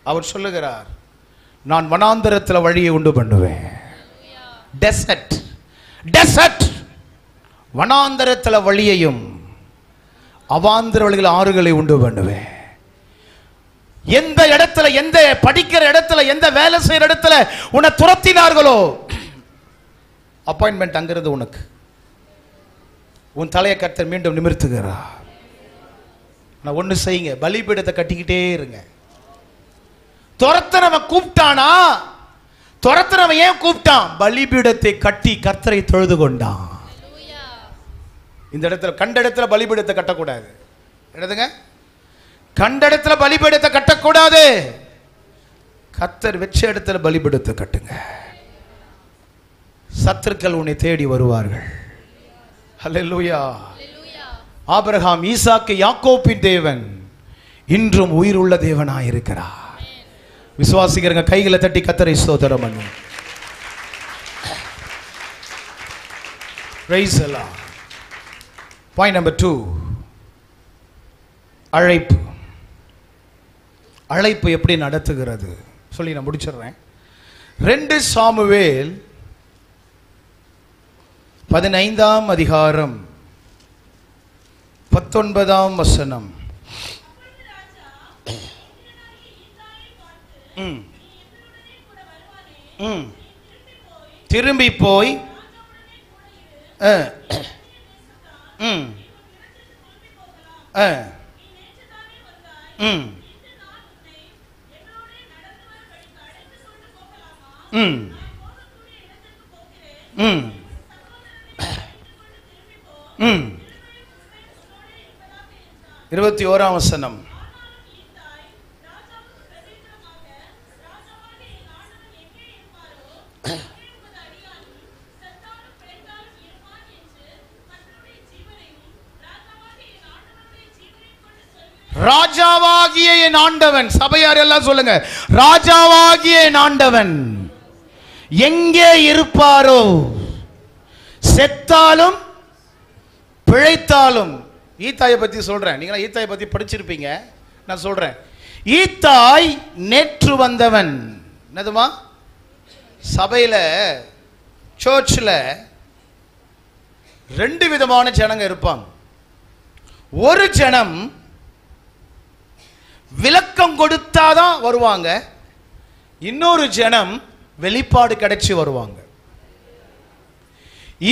அவர் சொல்லுகிறார், நான் வனாந்தரத்தில் வழியை உண்டு பண்ணுவேன். டெசர்ட், டெசர்ட், வனாந்தரத்தில் வழியையும் அவாந்தர வழிகள் ஆறுகளை உண்டு பண்ணுவேன். எந்த இடத்துல, எந்த படிக்கிற இடத்துல, எந்த வேலை செய்யற இடத்துல உன்னை துரத்தினார்களோ அப்பாயின்மெண்ட் அங்கிருந்து உனக்கு. உன் தலையை கர்த்தர் மீண்டும் நிமிர்த்துகிறார். நான் ஒண்ணு செய்யுங்க, பலிபீடத்தை கட்டிக்கிட்டே இருங்க. துரத்தனவன் கூப்பிட்டானா? துரத்தனவன் ஏன் கூப்பிட்டான்? பலிபீடத்தை கட்டி கர்த்தரை தொழுது கொண்டான். இந்த இடத்துல, கண்ட இடத்துல பலிபீடத்தை கட்டக்கூடாது. என்னதுங்க? கண்ட இடத்துல பலிபீடத்தை கட்டக்கூடாது. கர்த்தர் வெச்ச இடத்துல பலிபீடத்தை கட்டுங்க. சத்துருக்கள் உன்னை தேடி வருவார்கள். ஹல்லேலூயா. ஆபிரகாம், ஈசாக்கு, யாக்கோபின் தேவன் இன்றும் உயிருள்ள தேவனாய் இருக்கிறார். விசுவாசிக்கிறங்க கைகளை தட்டி கர்த்தரை ஸ்தோத்திரம் பண்ணுங்க. Price the Lord. Point number 2, அழைப்பு. அழைப்பு எப்படி நடத்துகிறது சொல்லி நான் முடிச்சிடுறேன். 2 சாமுவேல் 15ஆம் அதிகாரம் 19ஆம் வசனம். திரும்பி போய் இருபத்தி 21ஆம் வசனம். ராஜாவாகிய என் ஆண்டவன், சபையார் எல்லாம் சொல்லுங்க, ராஜாவாகிய என் ஆண்டவன் எங்கே இருப்பாரோ, செத்தாலும் பிழைத்தாலும். ஈத்தாயை பத்தி சொல்றேன், நீங்க ஈத்தாயை பத்தி படிச்சிருப்பீங்க, நான் சொல்றேன். ஈத்தாய் நேற்று வந்தவன். என்னதுமா? சபையில, சர்ச்சில் 2 விதமான ஜனங்க இருப்பாங்க. ஒரு ஜனம் விளக்கம் கொடுத்தாதான் வருவாங்க, இன்னொரு ஜனம் வெளிப்பாடு கிடைச்சி வருவாங்க.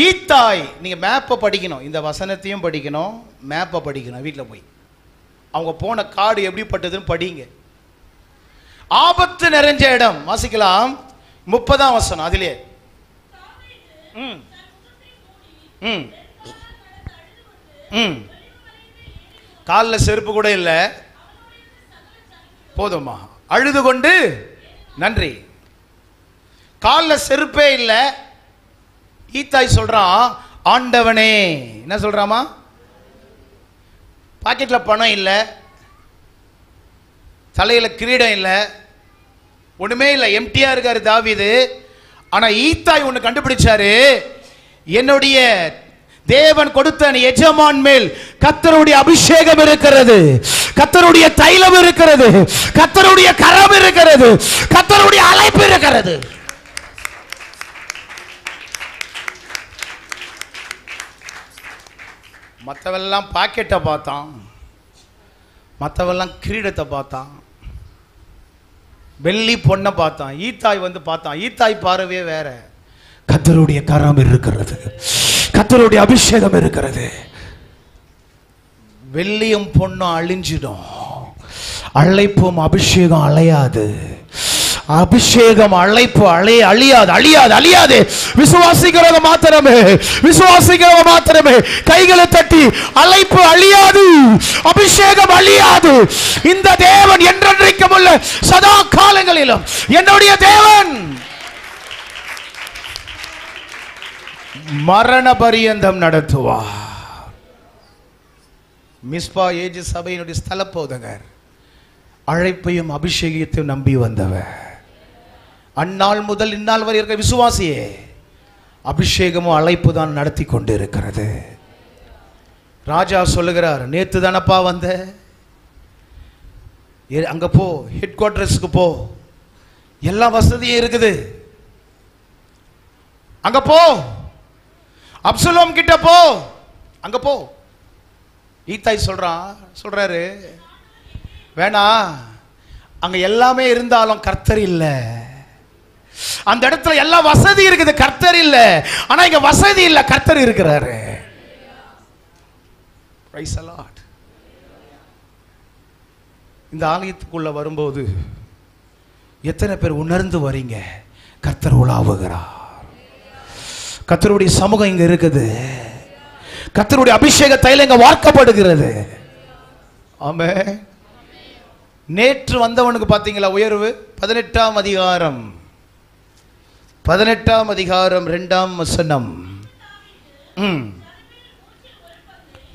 ஈத்தாய், நீங்க மேப்பை படிக்கணும், இந்த வசனத்தையும் படிக்கணும், மேப்பை படிக்கணும். வீட்டில் போய் அவங்க போன காடு எப்படிப்பட்டதுன்னு படிங்க. ஆபத்து நிறைஞ்ச இடம் வாசிக்கலாம். 30ஆம் வசனம். அதிலே காலில் செருப்பு கூட இல்லை, போதுமா? அழுது கொண்டு நன்றி. காலில் செருப்பே இல்லை. ஈத்தாய் சொல்றான், ஆண்டவனே. என்ன சொல்றாமா? பாக்கெட்ல பணம் இல்லை, தலையில கிரீடம் இல்லை, ஒண்ணுமே இல்லை, எம்டியா இருக்காரு தாவீது. ஆனா ஈத்தாய் ஒண்ணு கண்டுபிடிச்சாரு, என்னுடைய தேவன் கொடுத்த எஜமான் மேல் கர்த்தருடைய அபிஷேகம் இருக்கிறது, கர்த்தருடைய தைலம் இருக்கிறது, கர்த்தருடைய கரம் இருக்கிறது, கர்த்தருடைய அழைப்பு இருக்கிறது. மற்றவெல்லாம் பாக்கெட்டை பார்த்தான், மற்றவெல்லாம் கிரீடத்தை பார்த்தான், வெள்ளி பொண்ணை பார்த்தான். ஈத்தாய் வந்து பார்த்தான். ஈத்தாய் பார்வையே வேற. கர்த்தருடைய கரம் இருக்கிறது, கர்த்தருடைய அபிஷேகம் இருக்கிறது. வெள்ளியும் பொண்ணும் அழிஞ்சிடும், அழைப்பும் அபிஷேகம் அலையாது. அபிஷேகம் அழைப்பு அழியாது அழியாது அழியாது. விசுவாசிக்கிறவங்க மாத்திரமே, விசுவாசிக்கிறவங்க மாத்திரமே கைகளை தட்டி, அழைப்பு அழியாது, அபிஷேகம் அழியாது. இந்த தேவன் என்றென்றைக்கும் உள்ள சதா காலங்களிலும் என்னுடைய தேவன். மரண பரியந்தம் நடத்துவார். மிஸ்பா ஏஜ் சபையினுடைய ஸ்தல போதகர் அழைப்பையும் அபிஷேகத்தையும் நம்பி வந்தவர். அந்நாள் முதல் இந்நாள் வரை இருக்க விசுவாசியே, அபிஷேகமும் அழைப்பு தான் நடத்தி கொண்டு இருக்கிறது. ராஜா சொல்லுகிறார், நேத்து தானப்பா வந்த, அங்க போ, ஹெட் குவார்டர்ஸ்க்கு போ, எல்லா வசதியும் இருக்குது, அங்க போ, அப்சலோம் கிட்ட போ, அங்க போ. ஈத்தாய் சொல்றாரு, வேணா, அங்க எல்லாமே இருந்தாலும் கர்த்தர் இல்ல. அந்த இடத்துல எல்லா வசதி இருக்குது, கர்த்தர் இல்ல. ஆனா இங்க வசதி இல்ல, கர்த்தர் இருக்கிறாரு. Price the Lord. இந்த ஆலயத்துக்குள்ள வரும்போது எத்தனை பேர் உணர்ந்து வரீங்க? கர்த்தர் உலாவுகிறார். கர்த்தருடைய சமூகம் இங்க இருக்குது. கர்த்தருடைய அபிஷேக தைலம் இங்க வார்க்கப்படுகிறது. ஆமென். நேற்று வந்தவனுக்கு பாத்தீங்களா உயர்வு? 18ஆம் அதிகாரம் 2ஆம் வசனம்.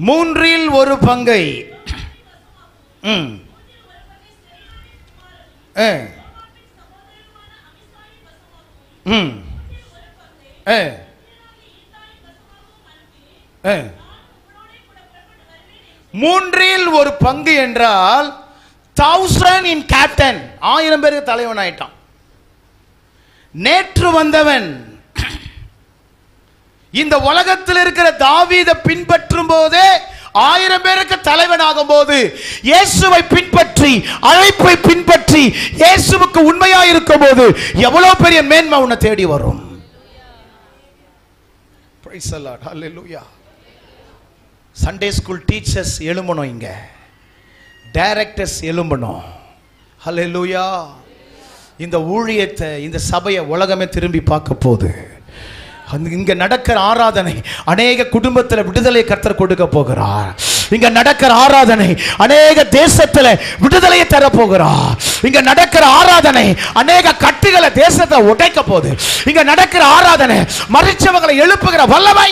3இல் ஒரு பங்கை மூன்றில் ஒரு பங்கு என்றால் 1000 இன் கேப்டன், 1000 பேருக்கு தலைவன் ஆயிட்டான். நேற்று வந்தவன் இந்த உலகத்தில் இருக்கிற தாவீதை பின்பற்றும் போதே 1000 பேருக்கு தலைவன் ஆகும் போது, இயேசுவை பின்பற்றி, அழைப்பை பின்பற்றி, இயேசுவுக்கு உண்மையா இருக்கும் போது எவ்வளவு பெரிய மேன்மை உன்னை தேடி வரும். Praise the Lord. Hallelujah. Sunday school teachers எழும்பணும், இங்க டைரக்டர்ஸ் எழும்பணும். ஹல்லேலூயா. இந்த ஊழியத்தை, இந்த சபையை உலகமே திரும்பி பார்க்க போகுது. இங்க நடக்கிற ஆராதனை அநேக குடும்பத்தில் விடுதலை கர்த்தர் கொடுக்க போகிறார். இங்க நடக்கிற ஆராதனை அநேக தேசத்தில் விடுதலையை தர போகிறார். இங்க நடக்கிற ஆராதனை அநேக கட்டுகளை தேசத்தை உடைக்க போகுது. இங்க நடக்கிற ஆராதனை மரிச்சவங்களை எழுப்புகிற வல்லமை